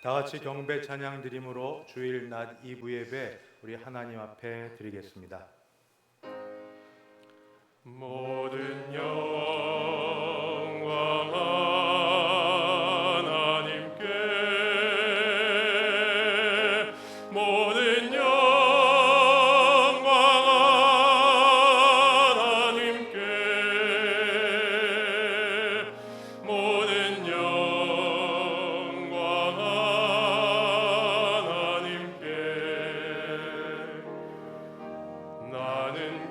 다 같이 경배 찬양 드림으로 주일 낮 2부 예배 우리 하나님 앞에 드리겠습니다. 모든 영광 하나님께, 모든 영광 하나님께, 모든 영광 하나님께. 나는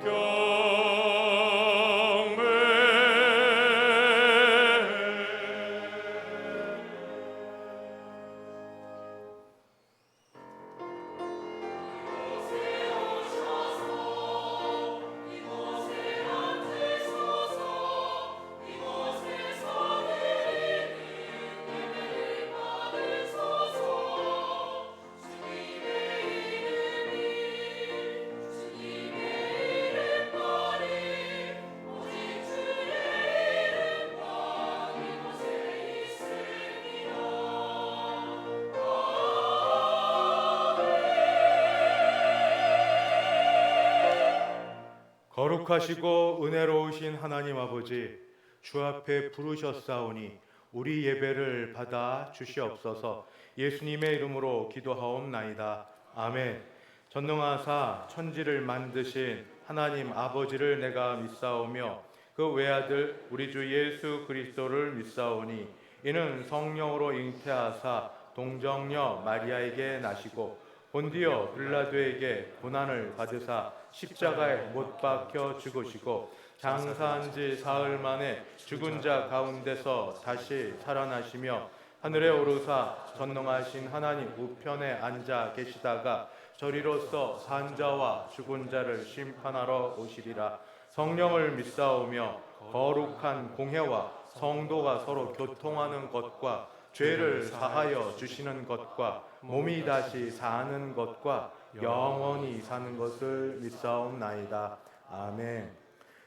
거룩하시고 은혜로우신 하나님 아버지, 주 앞에 부르셨사오니 우리 예배를 받아 주시옵소서. 예수님의 이름으로 기도하옵나이다. 아멘. 전능하사 천지를 만드신 하나님 아버지를 내가 믿사오며 그 외아들 우리 주 예수 그리스도를 믿사오니 이는 성령으로 잉태하사 동정녀 마리아에게 나시고 본디오 빌라도에게 고난을 받으사 십자가에 못 박혀 죽으시고 장사한 지 사흘 만에 죽은 자 가운데서 다시 살아나시며 하늘에 오르사 전능하신 하나님 우편에 앉아 계시다가 저리로서 산 자와 죽은 자를 심판하러 오시리라. 성령을 믿사오며 거룩한 공회와 성도가 서로 교통하는 것과 죄를 사하여 주시는 것과 몸이 다시 사는 것과 영원히 사는 것을 믿사옵나이다. 아멘.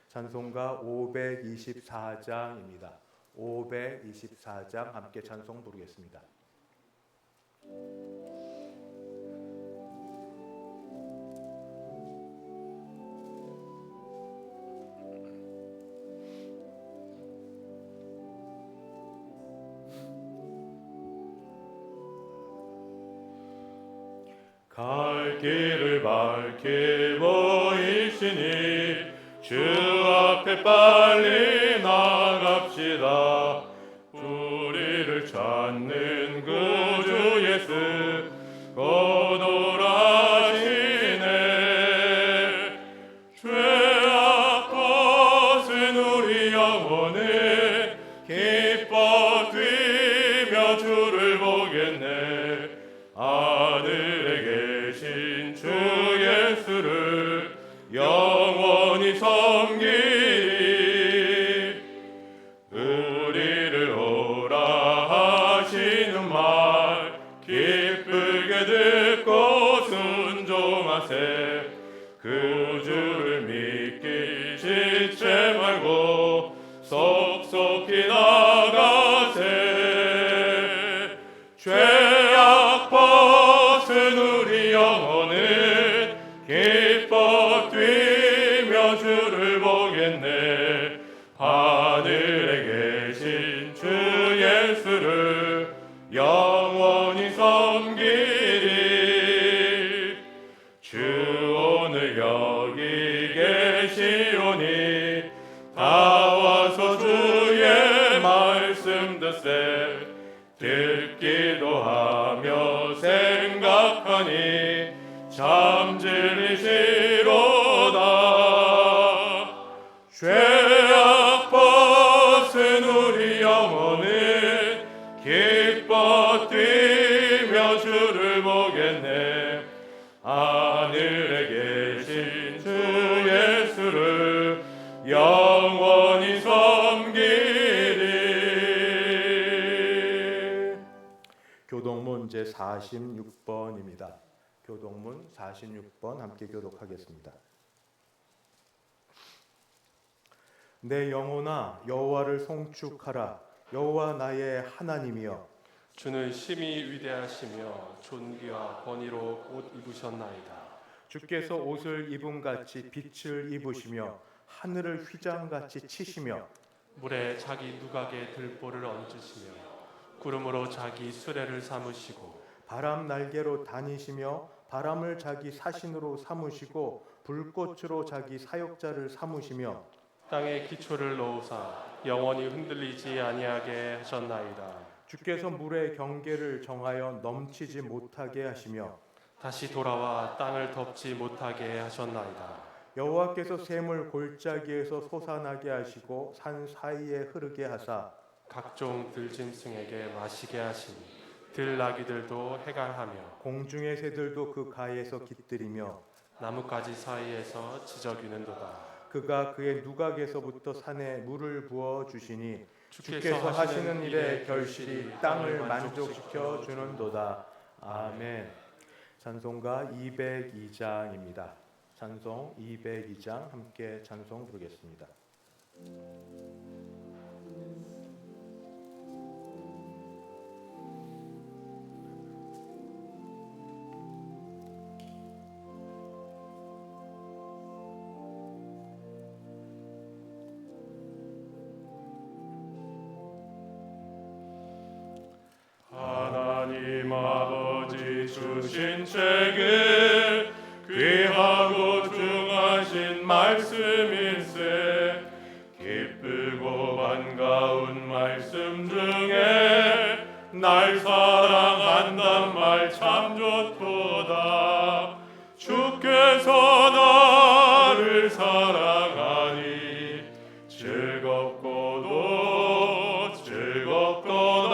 찬송가 524장입니다. 524장 함께 찬송 부르겠습니다. 갈 길을 밝히 보이시니 주 앞에 빨리 나갑시다. 우리를 찾는 구주 예수 곧 오라시네. 죄악 벗은 우리 영혼은 기뻐 뛰며 주를 보겠네. 하늘에 계신 주 예수를 영원히 섬기리. 우리를 오라 하시는 말 기쁘게 듣고 순종하세. 그 주를 믿기 지체 말고 속속히 나가세. 죄악 벗은 우리 영혼은 기뻐 뛰며 주를 보겠네. 하늘에 계신 주 예수를 영원히 섬기리. 주 오늘 여기 계시오니 다 와서 주의 말씀 듣세. 듣기도 하며 생각하니 참 진리시로다. 죄악 벗은 우리 영혼은 기뻐 뛰며 주를 보겠네. 하늘에 계신 주 예수를 영원히 섬기리. 교동문 제46번입니다. 교동문 46번 함께 교독하겠습니다. 내 영혼아 여호와를 송축하라. 여호와 나의 하나님이여 주는 심히 위대하시며 존귀와 권위로 옷 입으셨나이다. 주께서 옷을 입음같이 빛을 입으시며 하늘을 휘장같이 치시며 물에 자기 누각의 들보를 얹으시며 구름으로 자기 수레를 삼으시고 바람 날개로 다니시며 바람을 자기 사신으로 삼으시고 불꽃으로 자기 사역자를 삼으시며 땅에 기초를 놓으사 영원히 흔들리지 아니하게 하셨나이다. 주께서 물의 경계를 정하여 넘치지 못하게 하시며 다시 돌아와 땅을 덮지 못하게 하셨나이다. 여호와께서 샘을 골짜기에서 솟아나게 하시고 산 사이에 흐르게 하사 각종 들짐승에게 마시게 하시니 들나귀들도 해갈하며 공중의 새들도 그 가에서 깃들이며 나뭇가지 사이에서 지저귀는도다. 그가 그의 누각에서부터 산에 물을 부어 주시니 주께서 주께서 하시는 일의 결실이 땅을 만족시켜 주는도다. 아멘. 찬송가 202장입니다. 찬송 202장 함께 찬송 부르겠습니다. 하나님 아버지 주신 책은 귀하고 중하신 말씀일세. 기쁘고 반가운 말씀 중에 날 사랑한단 말 참 좋도다. 주께서 나를 사랑하니 즐겁고도 즐겁도다.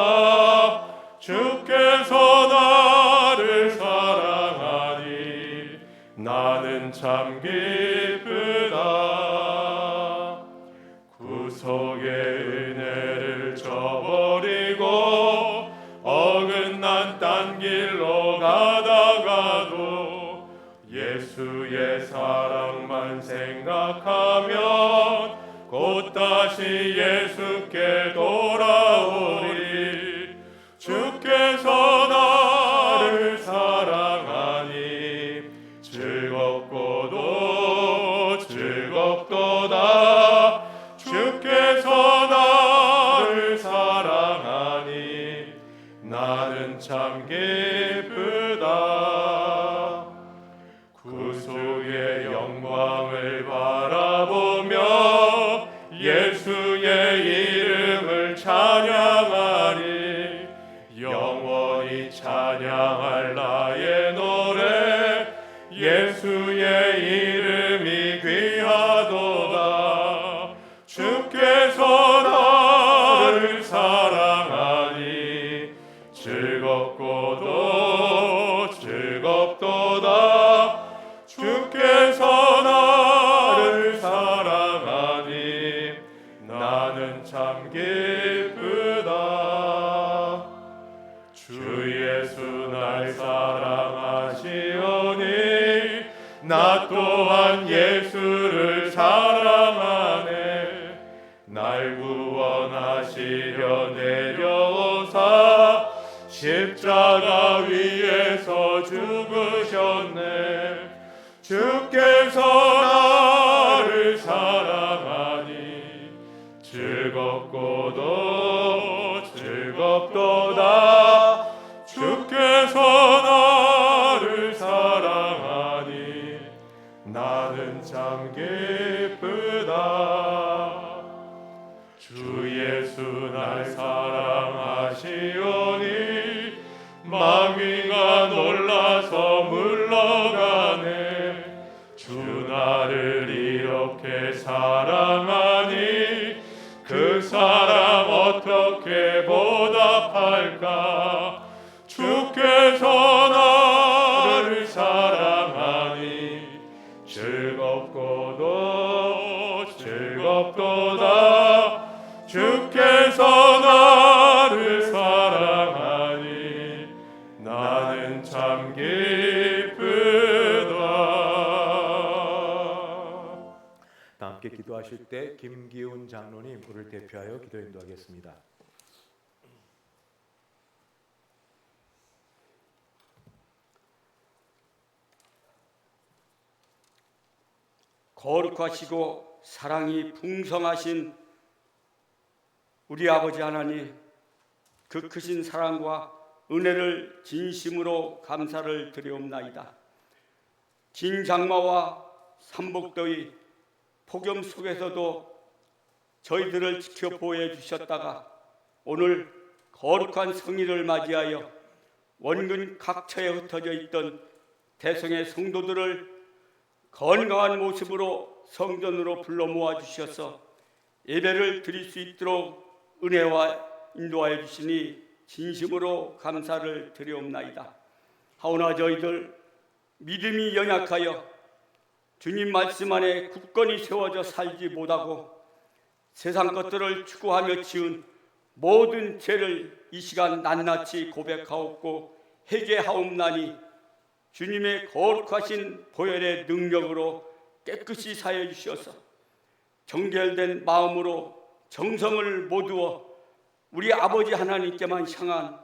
주께서 나를 사랑하니 나는 참 기쁘다. 구속의 은혜를 저버리고 어긋난 딴 길로 가다가도 예수의 사랑만 생각하면 곧 다시 예수께 돌아오리. 주께서 나를 사랑하니 즐겁고도 즐겁도다. 주께서 나를 사랑하니 나는 참 기쁘다. 구속의 영광을 바라보며 예수의 이름을 찬양하리. 영원히 찬양할 나의 노래 예수의 이름이 귀하도다. 주께서 나를 사랑하니 즐겁고도 즐겁도다. 주께서 나를 사랑하니 나는 참 기쁘다. 주 예수 날 사랑하시오니 나 또한 예수를 사랑하네. 날 구원하시려 내려오사 십자가 위에서 죽으셨네. 주께서 나를 사랑하니 즐겁고도 즐겁도다. 주께서 나를 사랑하니 나는 참 기쁘다. 주 예수 날 사랑하시오니 마귀가 놀라서 물러가네. 주 나를 이렇게 사랑하니 그 사랑 어떻게 보답할까. 주께서 나를 사랑하니 즐겁고도 즐겁도다. 주께서 나를 사랑하니 나는 참 기쁘다. 다 함께 기도하실 때 김기훈 장로님 우리를 대표하여 기도 인도하겠습니다. 거룩하시고 사랑이 풍성하신 우리 아버지 하나님, 그 크신 사랑과 은혜를 진심으로 감사를 드리옵나이다. 긴 장마와 삼복더위, 폭염 속에서도 저희들을 지켜 보호해 주셨다가 오늘 거룩한 성일을 맞이하여 원근 각처에 흩어져 있던 대성의 성도들을 건강한 모습으로 성전으로 불러 모아 주셔서 예배를 드릴 수 있도록 은혜와 인도하여 주시니 진심으로 감사를 드리옵나이다. 하오나 저희들 믿음이 연약하여 주님 말씀 안에 굳건히 세워져 살지 못하고 세상 것들을 추구하며 지은 모든 죄를 이 시간 낱낱이 고백하옵고 회개하옵나니 주님의 거룩하신 보혈의 능력으로 깨끗이 사여 주셔서 정결된 마음으로 정성을 모두어 우리 아버지 하나님께만 향한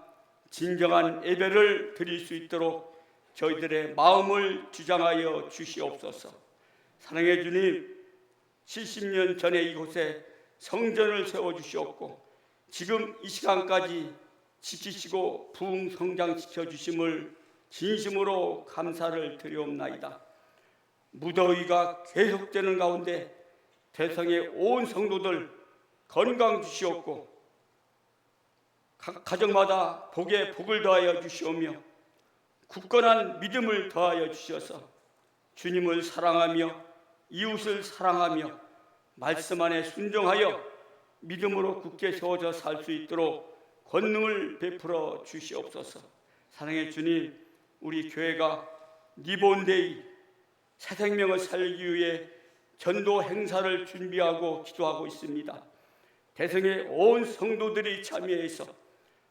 진정한 예배를 드릴 수 있도록 저희들의 마음을 주장하여 주시옵소서. 사랑의 주님, 70년 전에 이곳에 성전을 세워주시옵고 지금 이 시간까지 지키시고 부흥 성장시켜 주심을 진심으로 감사를 드리옵나이다. 무더위가 계속되는 가운데 대성의 온 성도들 건강 주시옵고 각 가정마다 복에 복을 더하여 주시오며 굳건한 믿음을 더하여 주셔서 주님을 사랑하며 이웃을 사랑하며 말씀 안에 순종하여 믿음으로 굳게 세워져 살 수 있도록 권능을 베풀어 주시옵소서. 사랑의 주님, 우리 교회가 리본데이 새 생명을 살기 위해 전도 행사를 준비하고 기도하고 있습니다. 대성의 온 성도들이 참여해서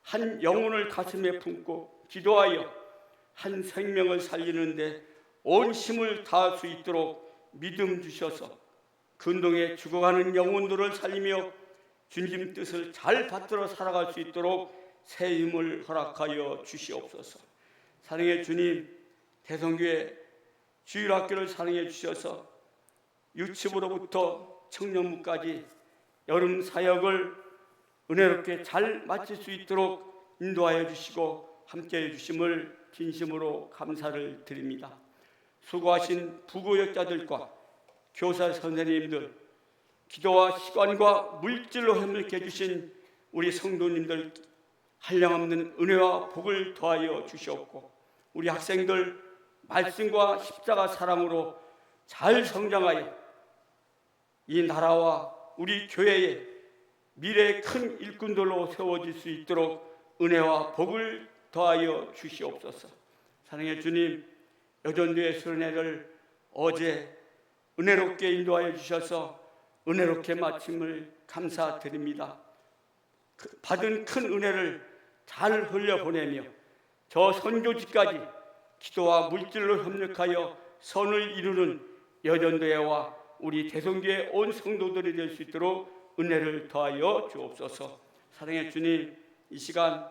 한 영혼을 가슴에 품고 기도하여 한 생명을 살리는데 온 힘을 다할 수 있도록 믿음 주셔서 근동에 죽어가는 영혼들을 살리며 주님 뜻을 잘 받들어 살아갈 수 있도록 새 힘을 허락하여 주시옵소서. 사랑의 주님, 대성교회 주일학교를 사랑해 주셔서 유치부로부터 청년부까지 여름 사역을 은혜롭게 잘 마칠 수 있도록 인도하여 주시고 함께해 주심을 진심으로 감사를 드립니다. 수고하신 부교역자들과 교사 선생님들, 기도와 시간과 물질로 협력해 주신 우리 성도님들 한량없는 은혜와 복을 더하여 주시옵고 우리 학생들 말씀과 십자가 사랑으로 잘 성장하여 이 나라와 우리 교회의 미래의 큰 일꾼들로 세워질 수 있도록 은혜와 복을 더하여 주시옵소서. 사랑의 주님, 여전도의 순례를 어제 은혜롭게 인도하여 주셔서 은혜롭게 마침을 감사드립니다. 받은 큰 은혜를 잘 흘려보내며 저 선교지까지 기도와 물질로 협력하여 선을 이루는 여전도회와 우리 대성교회 온 성도들이 될 수 있도록 은혜를 더하여 주옵소서. 사랑의 주님, 이 시간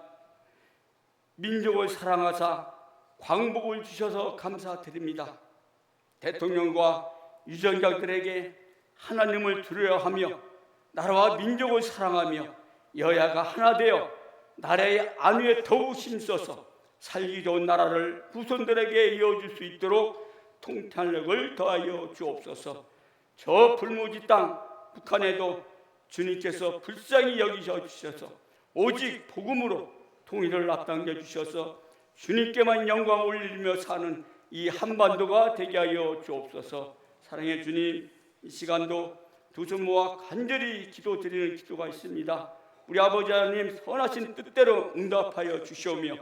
민족을 사랑하사 광복을 주셔서 감사드립니다. 대통령과 유전자들에게 하나님을 두려워하며 나라와 민족을 사랑하며 여야가 하나 되어 나라의 안위에 더욱 힘써서 살기 좋은 나라를 후손들에게 이어줄 수 있도록 통탄력을 더하여 주옵소서. 저 불모지 땅 북한에도 주님께서 불쌍히 여기셔 주셔서 오직 복음으로 통일을 앞당겨 주셔서 주님께만 영광 올리며 사는 이 한반도가 되게 하여 주옵소서. 사랑의 주님, 이 시간도 두 손 모아 간절히 기도드리는 기도가 있습니다. 우리 아버지 하나님 선하신 뜻대로 응답하여 주시오며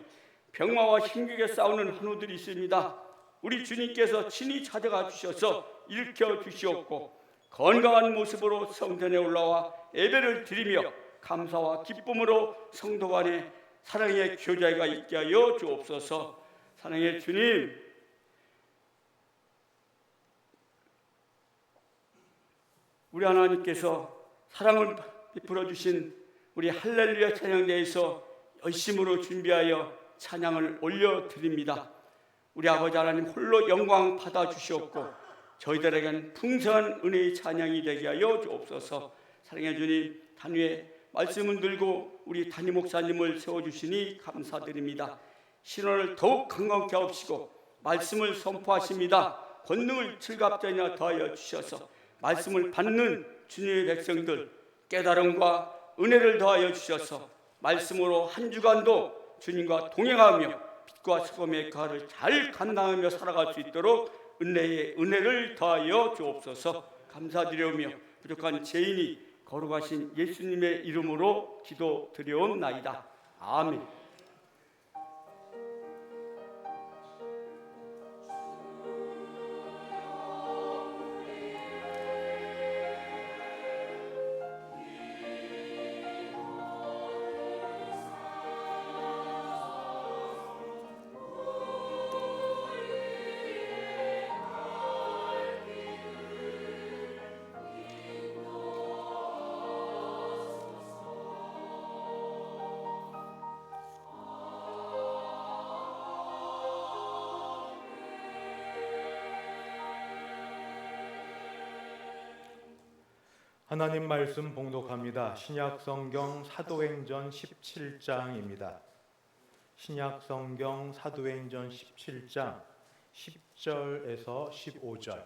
병마와 힘겹게 싸우는 한우들이 있습니다. 우리 주님께서 친히 찾아가 주셔서 일으켜 주시옵고 건강한 모습으로 성전에 올라와 예배를 드리며 감사와 기쁨으로 성도 간에 사랑의 교제가 있게 하여 주옵소서. 사랑의 주님, 우리 하나님께서 사랑을 베풀어 주신 우리 할렐루야 찬양대에서 열심으로 준비하여 찬양을 올려드립니다. 우리 아버지 하나님 홀로 영광 받아주시옵고 저희들에겐 풍성한 은혜의 찬양이 되게 하여 주옵소서. 사랑해 주님, 단위에 말씀을 들고 우리 담임 목사님을 세워주시니 감사드립니다. 신원을 더욱 강건케 하옵시고 말씀을 선포하십니다. 권능을 칠갑전이나 더하여 주셔서 말씀을 받는 주님의 백성들 깨달음과 은혜를 더하여 주셔서 말씀으로 한 주간도 주님과 동행하며 빛과 소금의 가를 잘 감당하며 살아갈 수 있도록 은혜를 더하여 주옵소서. 감사드리오며 부족한 죄인이 거룩하신 예수님의 이름으로 기도드려옵나이다. 아멘. 하나님 말씀 봉독합니다. 신약성경 사도행전 17장입니다. 신약성경 사도행전 17장 10절에서 15절.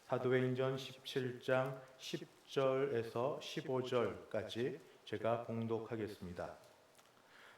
사도행전 17장 10절에서 15절까지 제가 봉독하겠습니다.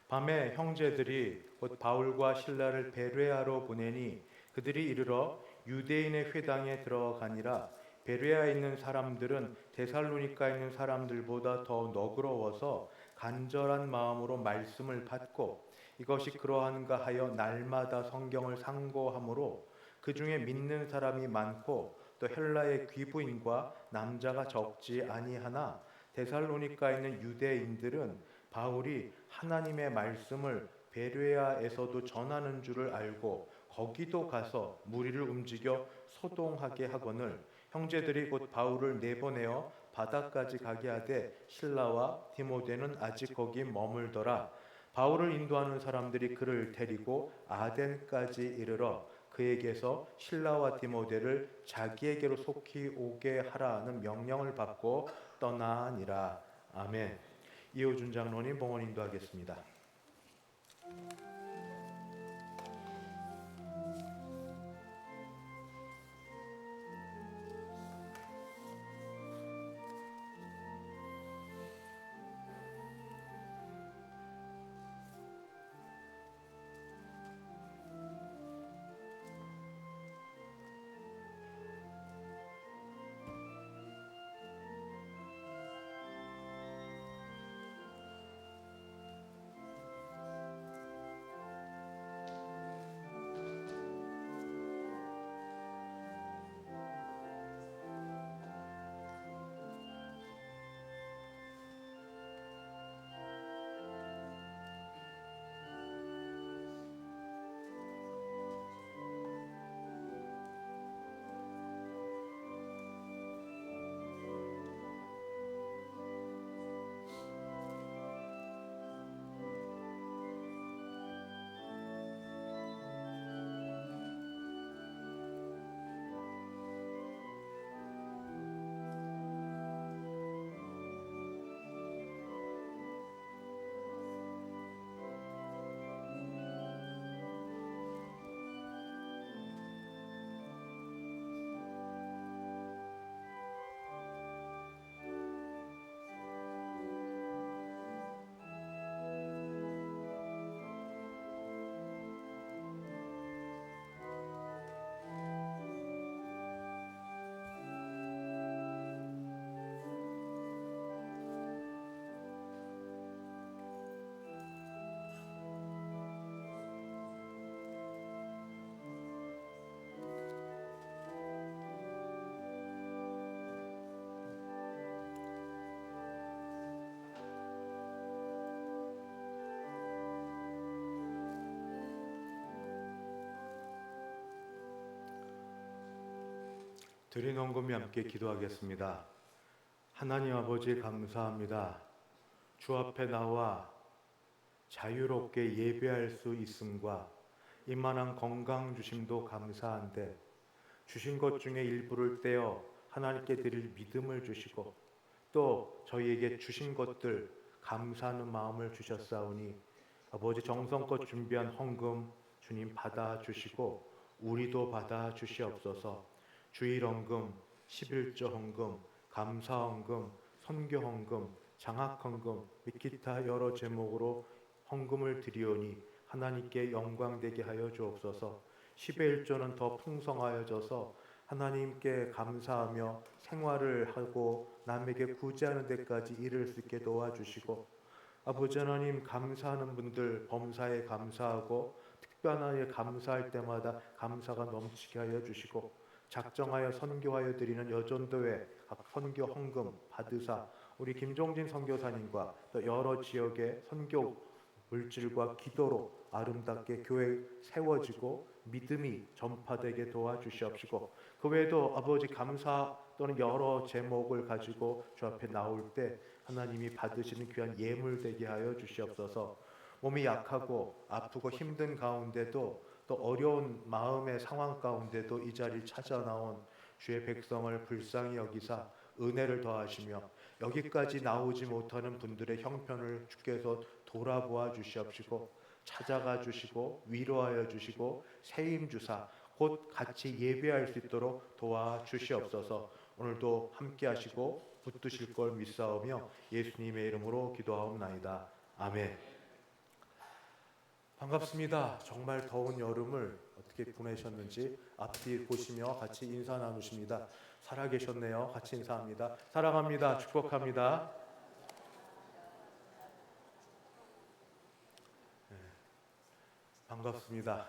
밤에 형제들이 곧 바울과 실라를 베레아로 보내니 그들이 이르러 유대인의 회당에 들어가니라. 베레아에 있는 사람들은 데살로니가에 있는 사람들보다 더 너그러워서 간절한 마음으로 말씀을 받고 이것이 그러한가 하여 날마다 성경을 상고하므로 그 중에 믿는 사람이 많고 또 헬라의 귀부인과 남자가 적지 아니하나 데살로니가에 있는 유대인들은 바울이 하나님의 말씀을 베레아에서도 전하는 줄을 알고 거기도 가서 무리를 움직여 소동하게 하거늘 형제들이 곧 바울을 내보내어 바다까지 가게 하되 실라와 디모데는 아직 거기 머물더라. 바울을 인도하는 사람들이 그를 데리고 아덴까지 이르러 그에게서 실라와 디모데를 자기에게로 속히 오게 하라는 명령을 받고 떠나니라. 아멘. 이호준 장로님 봉헌 인도하겠습니다. 드린 헌금이 함께 기도하겠습니다. 하나님 아버지 감사합니다. 주 앞에 나와 자유롭게 예배할 수 있음과 이만한 건강 주심도 감사한데 주신 것 중에 일부를 떼어 하나님께 드릴 믿음을 주시고 또 저희에게 주신 것들 감사하는 마음을 주셨사오니 아버지 정성껏 준비한 헌금 주님 받아주시고 우리도 받아주시옵소서. 주일 헌금, 11조 헌금, 감사 헌금, 선교 헌금, 장학 헌금 및 기타 여러 제목으로 헌금을 드리오니 하나님께 영광되게 하여 주옵소서. 10의 1조는 더 풍성하여져서 하나님께 감사하며 생활을 하고 남에게 구제하는 데까지 이를 수 있게 도와주시고 아버지 하나님 감사하는 분들 범사에 감사하고 특별한 일에 감사할 때마다 감사가 넘치게 하여 주시고 작정하여 선교하여 드리는 여전도회 각 선교 헌금 받으사 우리 김종진 선교사님과 또 여러 지역의 선교 물질과 기도로 아름답게 교회 세워지고 믿음이 전파되게 도와주시옵시고 그 외에도 아버지 감사 또는 여러 제목을 가지고 주 앞에 나올 때 하나님이 받으시는 귀한 예물 되게 하여 주시옵소서. 몸이 약하고 아프고 힘든 가운데도 또 어려운 마음의 상황 가운데도 이 자리를 찾아 나온 주의 백성을 불쌍히 여기사 은혜를 더하시며 여기까지 나오지 못하는 분들의 형편을 주께서 돌아보아 주시옵시고 찾아가 주시고 위로하여 주시고 세임 주사 곧 같이 예배할 수 있도록 도와주시옵소서. 오늘도 함께 하시고 붙드실 걸 믿사오며 예수님의 이름으로 기도하옵나이다. 아멘. 반갑습니다. 정말 더운 여름을 어떻게 보내셨는지 앞뒤 보시며 같이 인사 나누십니다. 살아계셨네요. 같이 인사합니다. 사랑합니다. 축복합니다. 반갑습니다.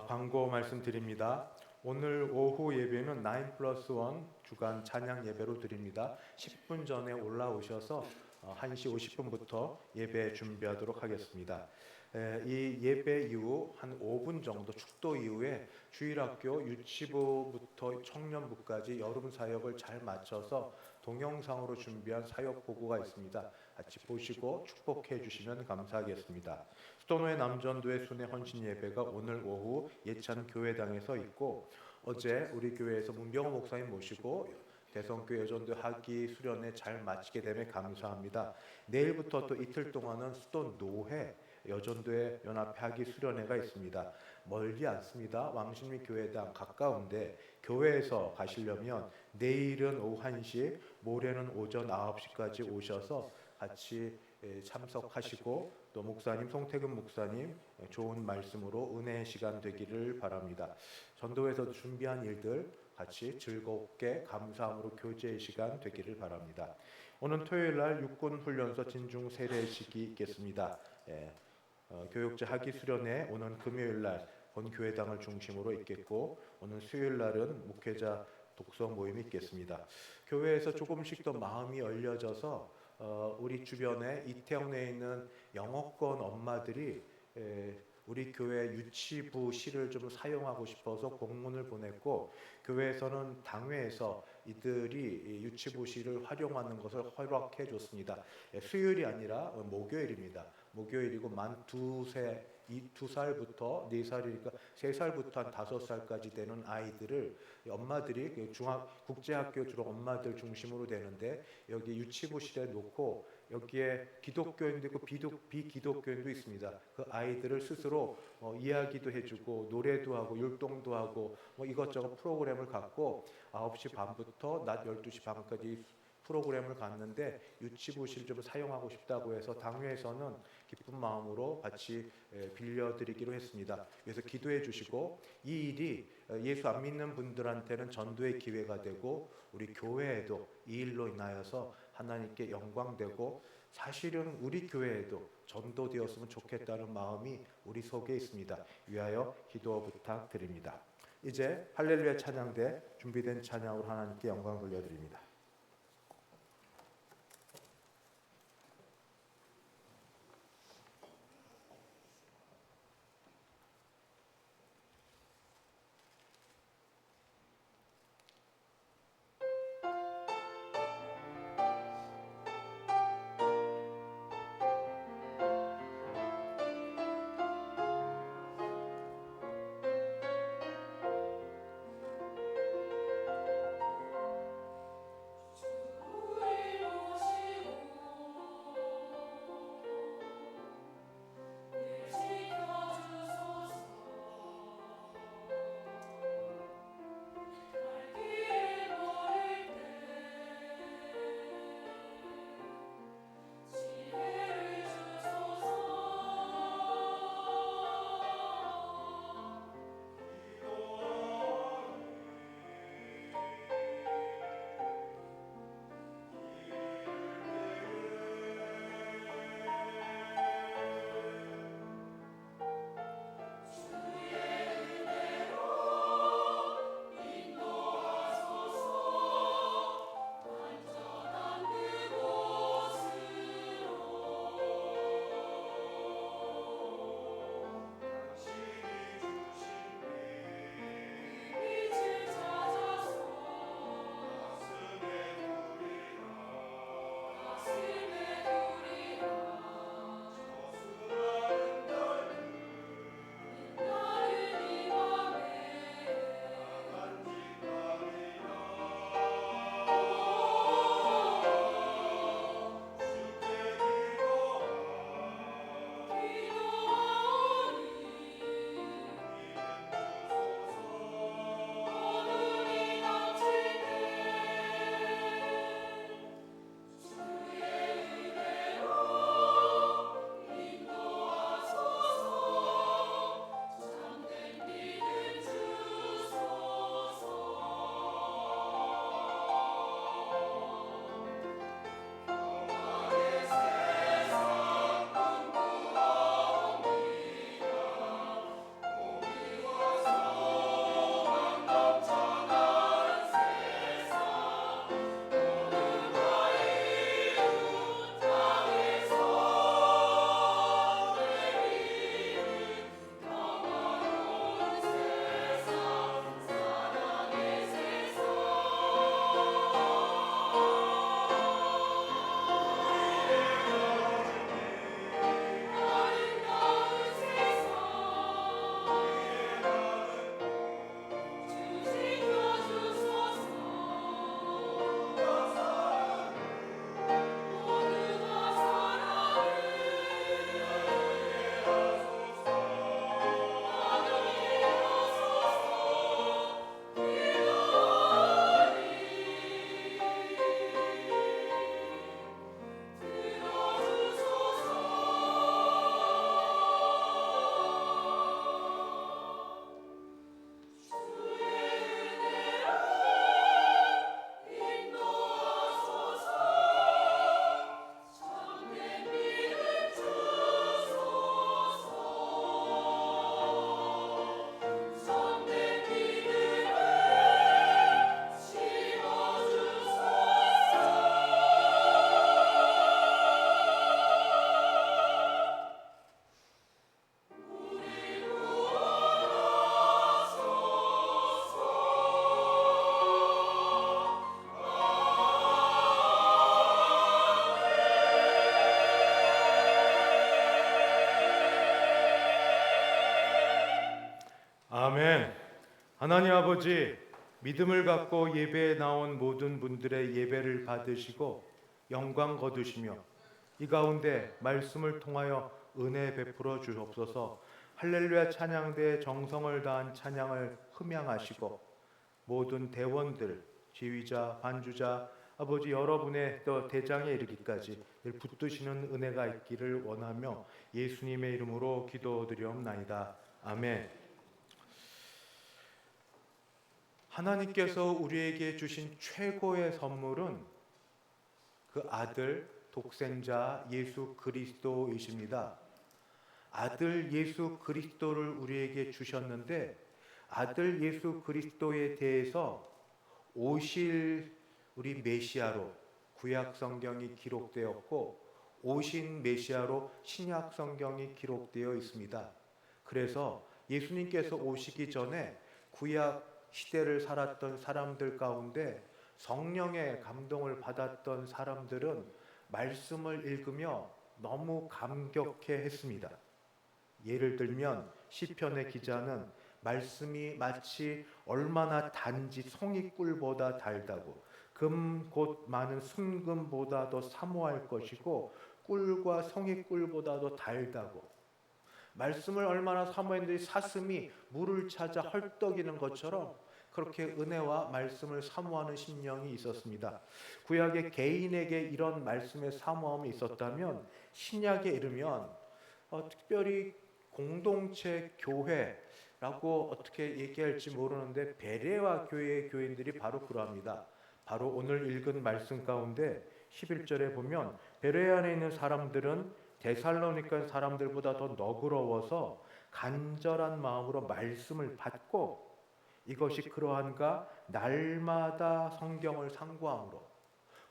광고 말씀드립니다. 오늘 오후 예배는 9+1 주간 찬양 예배로 드립니다. 10분 전에 올라오셔서 1시 50분부터 예배 준비하도록 하겠습니다. 이 예배 이후 한 5분 정도 축도 이후에 주일학교 유치부부터 청년부까지 여름 사역을 잘 마쳐서 동영상으로 준비한 사역 보고가 있습니다. 같이 보시고 축복해 주시면 감사하겠습니다. 수도노회 남전도의 순회 헌신 예배가 오늘 오후 예찬 교회당에서 있고 어제 우리 교회에서 문병호 목사님 모시고 대성교회 여전도 학기 수련회 잘 마치게 되면 감사합니다. 내일부터 또 이틀 동안은 수도노회 여전도의 연합회 학기 수련회가 있습니다. 멀지 않습니다. 왕신미 교회당 가까운데 교회에서 가시려면 내일은 오후 1시, 모레는 오전 9시까지 오셔서 같이 참석하시고 또 목사님 송태근 목사님 좋은 말씀으로 은혜의 시간 되기를 바랍니다. 전도에서 준비한 일들 같이 즐겁게 감사함으로 교제의 시간 되기를 바랍니다. 오늘 토요일 날 육군 훈련소 진중 세례식이 있겠습니다. 교육자 학기 수련회 오는 금요일 날 본교회당을 중심으로 있겠고 오늘 수요일 날은 목회자 독서 모임이 있겠습니다. 교회에서 조금씩 더 마음이 열려져서 우리 주변에 이태원에 있는 영어권 엄마들이 우리 교회 유치부실을 좀 사용하고 싶어서 공문을 보냈고 교회에서는 당회에서 이들이 유치부실을 활용하는 것을 허락해 줬습니다. 수요일이 아니라 목요일입니다. 목요일이고 만 2살부터 4살이니까 3살부터 한 5살까지 되는 아이들을 엄마들이 국제학교 주로 엄마들 중심으로 되는데 여기 유치부실에 놓고 여기에 기독교인도 있고 비기독교인도 있습니다. 그 아이들을 스스로 이야기도 해주고 노래도 하고 율동도 하고 이것저것 프로그램을 갖고 9시 반부터 낮 12시 반까지 프로그램을 갔는데 유치부실 좀 사용하고 싶다고 해서 당회에서는 기쁜 마음으로 같이 빌려드리기로 했습니다. 그래서 기도해 주시고 이 일이 예수 안 믿는 분들한테는 전도의 기회가 되고 우리 교회에도 이 일로 인하여서 하나님께 영광되고 사실은 우리 교회에도 전도되었으면 좋겠다는 마음이 우리 속에 있습니다. 위하여 기도 부탁드립니다. 이제 할렐루야 찬양대 준비된 찬양으로 하나님께 영광 돌려드립니다. 아멘. 하나님 아버지, 믿음을 갖고 예배에 나온 모든 분들의 예배를 받으시고 영광 거두시며 이 가운데 말씀을 통하여 은혜 베풀어 주옵소서. 할렐루야 찬양대의 정성을 다한 찬양을 흠양하시고 모든 대원들, 지휘자, 반주자, 아버지 여러분의 또 대장에 이르기까지 늘 붙드시는 은혜가 있기를 원하며 예수님의 이름으로 기도드리옵나이다. 아멘. 하나님께서 우리에게 주신 최고의 선물은 그 아들 독생자 예수 그리스도이십니다. 아들 예수 그리스도를 우리에게 주셨는데 아들 예수 그리스도에 대해서 오실 우리 메시아로 구약 성경이 기록되었고 오신 메시아로 신약 성경이 기록되어 있습니다. 그래서 예수님께서 오시기 전에 구약 시대를 살았던 사람들 가운데 성령의 감동을 받았던 사람들은 말씀을 읽으며 너무 감격해 했습니다. 예를 들면 시편의 기자는 말씀이 마치 얼마나 단지 송이꿀보다 달다고 금 곧 많은 순금보다 더 사모할 것이고 꿀과 송이꿀보다 더 달다고 말씀을 얼마나 사모했는지 사슴이 물을 찾아 헐떡이는 것처럼 그렇게 은혜와 말씀을 사모하는 심령이 있었습니다. 구약의 개인에게 이런 말씀의 사모함이 있었다면 신약에 이르면 특별히 공동체 교회라고 어떻게 얘기할지 모르는데 베레아 교회의 교인들이 바로 그러합니다. 바로 오늘 읽은 말씀 가운데 11절에 보면 베레아 안에 있는 사람들은 데살로니가 사람들보다 더 너그러워서 간절한 마음으로 말씀을 받고 이것이 그러한가 날마다 성경을 상고함으로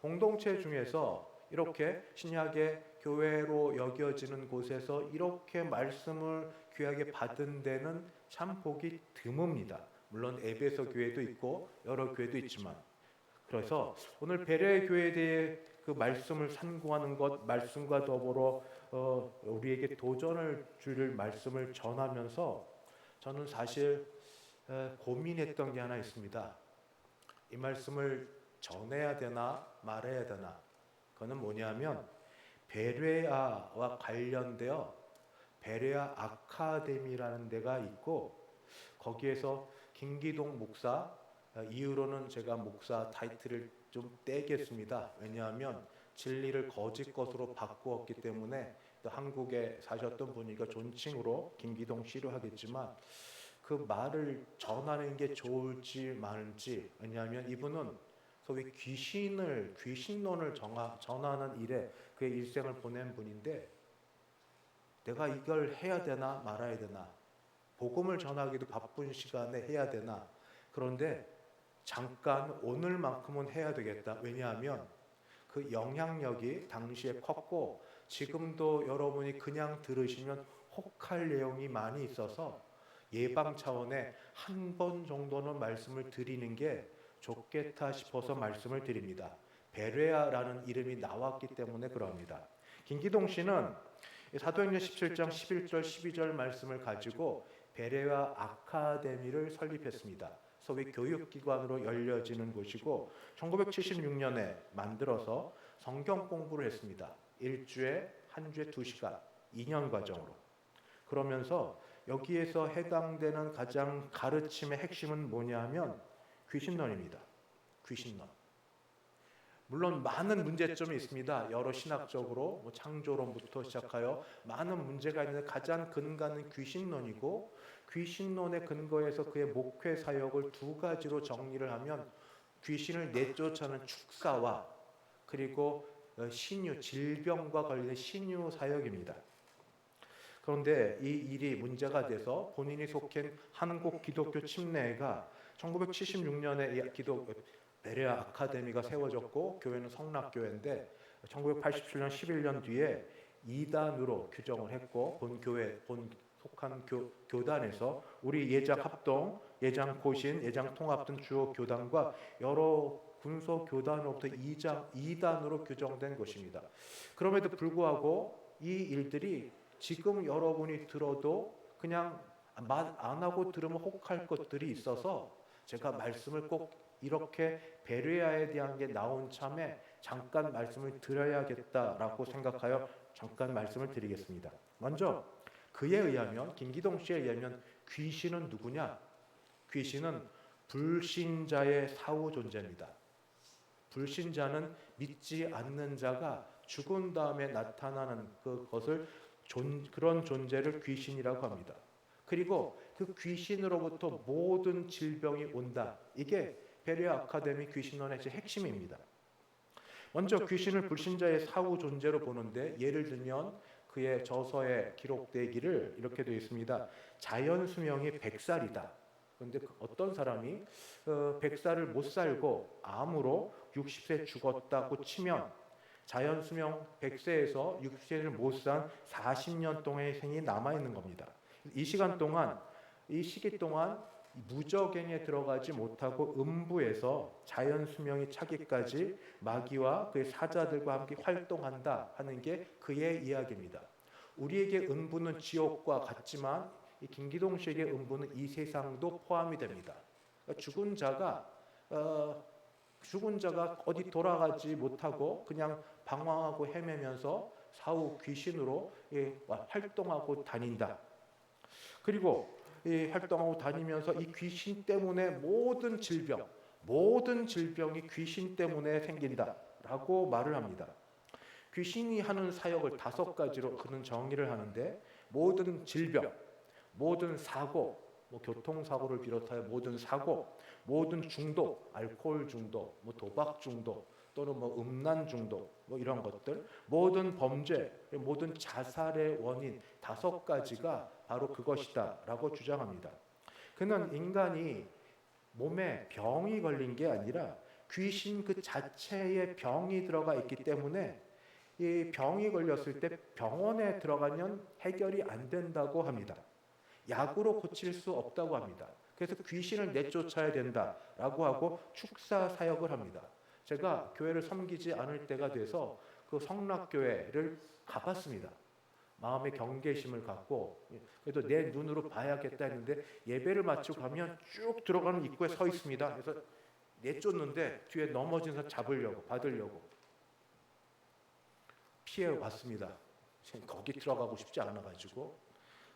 공동체 중에서 이렇게 신약의 교회로 여겨지는 곳에서 이렇게 말씀을 귀하게 받은 데는 참 보기 드뭅니다. 물론 에베소 교회도 있고 여러 교회도 있지만 그래서 오늘 베레아 교회에 대해 그 말씀을 상고하는 것 말씀과 더불어 우리에게 도전을 줄 말씀을 전하면서 저는 사실 고민했던 게 하나 있습니다. 이 말씀을 전해야 되나 말해야 되나. 그거는 뭐냐면 베레아와 관련되어 베레아 아카데미라는 데가 있고 거기에서 김기동 목사 이후로는 제가 목사 타이틀을 좀 떼겠습니다. 왜냐하면 진리를 거짓 것으로 바꾸었기 때문에 또 한국에 사셨던 분이니까 존칭으로 김기동 씨로 하겠지만 그 말을 전하는 게 좋을지 말지. 왜냐하면 이분은 소위 귀신론을 전하는 일에 그의 일생을 보낸 분인데 내가 이걸 해야 되나 말아야 되나 복음을 전하기도 바쁜 시간에 해야 되나 그런데 잠깐 오늘만큼은 해야 되겠다. 왜냐하면 그 영향력이 당시에 컸고 지금도 여러분이 그냥 들으시면 혹할 내용이 많이 있어서 예방 차원에 한 번 정도는 말씀을 드리는 게 좋겠다 싶어서 말씀을 드립니다. 베레아라는 이름이 나왔기 때문에 그럽니다. 김기동 씨는 사도행전 17장 11절 12절 말씀을 가지고 베레아 아카데미를 설립했습니다. 소위 교육기관으로 열려지는 곳이고 1976년에 만들어서 성경 공부를 했습니다. 일주에 한 주에 2시간 2년 과정으로. 그러면서 여기에서 해당되는 가장 가르침의 핵심은 뭐냐 하면 귀신론입니다. 귀신론. 물론 많은 문제점이 있습니다. 여러 신학적으로 창조론부터 시작하여 많은 문제가 있는데 가장 근간은 귀신론이고 귀신론의 근거에서 그의 목회 사역을 두 가지로 정리를 하면 귀신을 내쫓아는 축사와 그리고 신유, 질병과 관련된 신유 사역입니다. 그런데 이 일이 문제가 돼서 본인이 속한 한국 기독교 침례가 1976년에 베레아 아카데미가 세워졌고 교회는 성락교회인데 1987년 11년 뒤에 2단으로 규정을 했고 본 속한 교단에서 우리 예장 합동, 예장 고신, 예장 통합 등 주요 교단과 여러 군소 교단으로부터 2단으로 규정된 것입니다. 그럼에도 불구하고 이 일들이 지금 여러분이 들어도 그냥 말 안 하고 들으면 혹할 것들이 있어서 제가 말씀을 꼭 이렇게 베레아에 대한 게 나온 참에 잠깐 말씀을 드려야겠다라고 생각하여 잠깐 말씀을 드리겠습니다. 먼저 그에 의하면, 김기동 씨에 의하면 귀신은 누구냐? 귀신은 불신자의 사후 존재입니다. 불신자는 믿지 않는 자가 죽은 다음에 나타나는 그것을 그런 존재를 귀신이라고 합니다. 그리고 그 귀신으로부터 모든 질병이 온다. 이게 베레아 아카데미 귀신론의 핵심입니다. 먼저 귀신을 불신자의 사후 존재로 보는데, 예를 들면 그의 저서에 기록되기를 이렇게 되어 있습니다. 자연 수명이 100살이다. 그런데 어떤 사람이 100살을 못 살고 암으로 60세 죽었다고 치면 자연 수명 100세에서 60세를 못 산 40년 동안의 생이 남아 있는 겁니다. 이 시간 동안, 이 시기 동안 무저갱에 들어가지 못하고 음부에서 자연 수명이 차기까지 마귀와 그의 사자들과 함께 활동한다 하는 게 그의 이야기입니다. 우리에게 음부는 지옥과 같지만 이 김기동 씨에게 음부는 이 세상도 포함이 됩니다. 그러니까 죽은 자가 어디 돌아가지 못하고 그냥 방황하고 헤매면서 사후 귀신으로 활동하고 다닌다. 그리고 활동하고 다니면서 이 귀신 때문에 모든 질병이 귀신 때문에 생긴다라고 말을 합니다. 귀신이 하는 사역을 5가지로 그는 정의를 하는데, 모든 질병, 모든 사고, 교통사고를 비롯하여 모든 사고, 모든 중독, 알코올 중독, 도박 중독, 또는 음란 중독, 이런 것들, 모든 범죄, 모든 자살의 원인 5가지가 바로 그것이다라고 주장합니다. 그는 인간이 몸에 병이 걸린 게 아니라 귀신 그 자체에 병이 들어가 있기 때문에 이 병이 걸렸을 때 병원에 들어가면 해결이 안 된다고 합니다. 약으로 고칠 수 없다고 합니다. 그래서 귀신을 내쫓아야 된다라고 하고 축사 사역을 합니다. 제가 교회를 섬기지 않을 때가 돼서 그 성락교회를 가봤습니다. 마음의 경계심을 갖고, 그래도 내 눈으로 봐야겠다 했는데 예배를 마치고 가면 쭉 들어가는 입구에 서 있습니다. 그래서 내쫓는데 뒤에 넘어진 사람 받으려고 피해 왔습니다. 거기 들어가고 싶지 않아가지고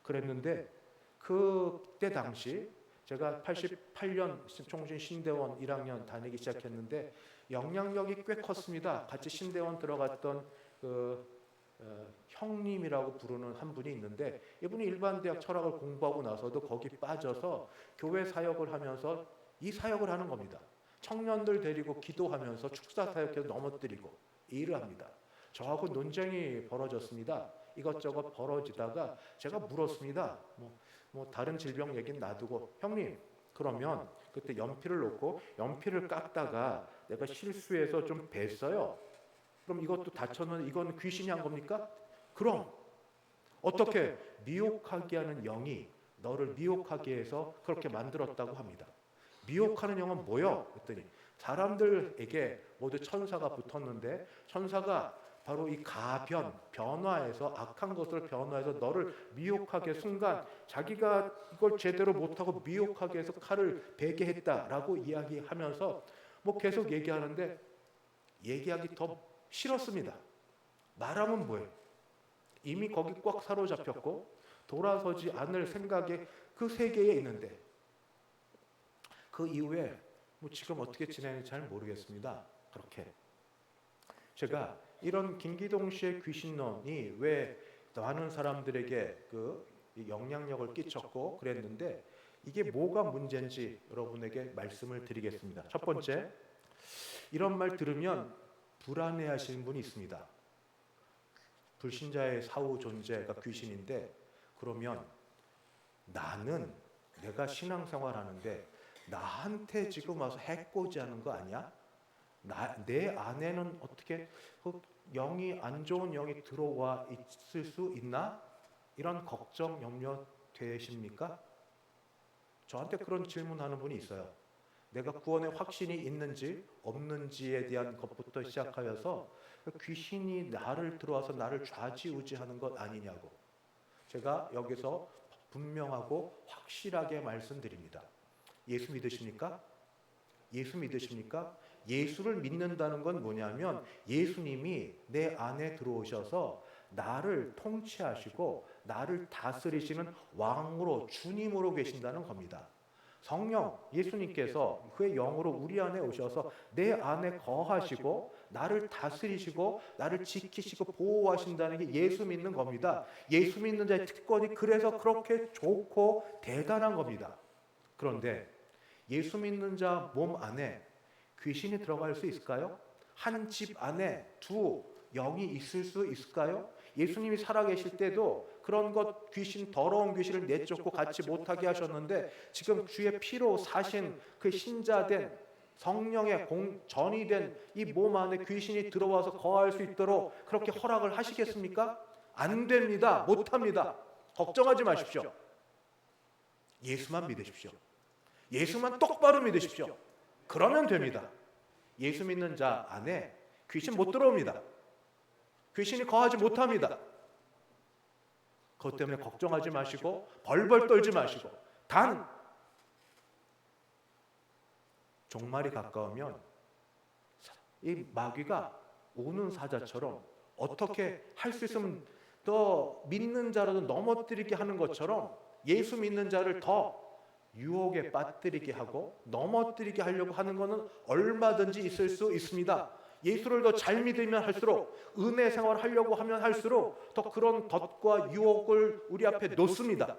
그랬는데, 그때 당시 제가 88년 총신 신대원 1학년 다니기 시작했는데 영향력이 꽤 컸습니다. 같이 신대원 들어갔던 형님이라고 부르는 한 분이 있는데, 이분이 일반대학 철학을 공부하고 나서도 거기 빠져서 교회 사역을 하면서 이 사역을 하는 겁니다. 청년들 데리고 기도하면서 축사 사역해서 넘어뜨리고 이 일을 합니다. 저하고 논쟁이 벌어졌습니다. 이것저것 벌어지다가 제가 물었습니다. 다른 질병 얘기는 놔두고, 형님, 그러면 그때 연필을 놓고 연필을 깎다가 내가 실수해서 좀 뱄어요. 그럼 이것도 다쳤는데 이건 귀신이 한 겁니까? 그럼 어떻게 미혹하게 하는 영이 너를 미혹하게 해서 그렇게 만들었다고 합니다. 미혹하는 영은 뭐요? 그랬더니 사람들에게 모두 천사가 붙었는데, 천사가 바로 이 변화해서 악한 것을 변화해서 너를 미혹하게, 순간 자기가 이걸 제대로 못하고 미혹하게 해서 칼을 베게 했다라고 이야기하면서 계속 얘기하는데, 얘기하기 더 싫었습니다. 말하면 뭐예요? 이미 거기 꽉 사로잡혔고 돌아서지 않을 생각에 그 세계에 있는데, 그 이후에 지금 어떻게 지내는지 잘 모르겠습니다. 그렇게 제가 이런 김기동 씨의 귀신론이 왜 많은 사람들에게 그 영향력을 끼쳤고 그랬는데, 이게 뭐가 문제인지 여러분에게 말씀을 드리겠습니다. 첫 번째, 이런 말 들으면 불안해하시는 분이 있습니다. 불신자의 사후 존재가 귀신인데, 그러면 내가 신앙생활 하는데 나한테 지금 와서 해코지하는 거 아니야? 내 안에는 어떻게 영이, 안 좋은 영이 들어와 있을 수 있나? 이런 걱정, 염려 되십니까? 저한테 그런 질문하는 분이 있어요. 내가 구원의 확신이 있는지 없는지에 대한 것부터 시작하여서 귀신이 나를 들어와서 나를 좌지우지하는 것 아니냐고. 제가 여기서 분명하고 확실하게 말씀드립니다. 예수 믿으십니까? 예수 믿으십니까? 예수를 믿는다는 건 뭐냐면 예수님이 내 안에 들어오셔서 나를 통치하시고 나를 다스리시는 왕으로 주님으로 계신다는 겁니다. 성령 예수님께서 그의 영으로 우리 안에 오셔서 내 안에 거하시고 나를 다스리시고 나를 지키시고 보호하신다는 게 예수 믿는 겁니다. 예수 믿는 자의 특권이 그래서 그렇게 좋고 대단한 겁니다. 그런데 예수 믿는 자 몸 안에 귀신이 들어갈 수 있을까요? 한 집 안에 두 영이 있을 수 있을까요? 예수님이 살아계실 때도 그런 것 귀신 더러운 귀신을 내쫓고 같이 못하게 하셨는데 지금 주의 피로 사신 그 신자된 성령의 전이 된 이 몸 안에 귀신이 들어와서 거할 수 있도록 그렇게 허락을 하시겠습니까? 안 됩니다. 못합니다. 걱정하지 마십시오. 예수만 믿으십시오. 예수만 똑바로 믿으십시오. 그러면 됩니다. 예수 믿는 자 안에 귀신 못 들어옵니다. 귀신이 거하지 못합니다. 그것 때문에 걱정하지 마시고 벌벌 떨지 마시고 단 종말이 가까우면 이 마귀가 오는 사자처럼 어떻게 할 수 있으면 더 믿는 자라도 넘어뜨리게 하는 것처럼 예수 믿는 자를 더 유혹에 빠뜨리게 하고 넘어뜨리게 하려고 하는 것은 얼마든지 있을 수 있습니다. 예수를 더 잘 믿으면 할수록 은혜 생활을 하려고 하면 할수록 더 그런 덫과 유혹을 우리 앞에 놓습니다.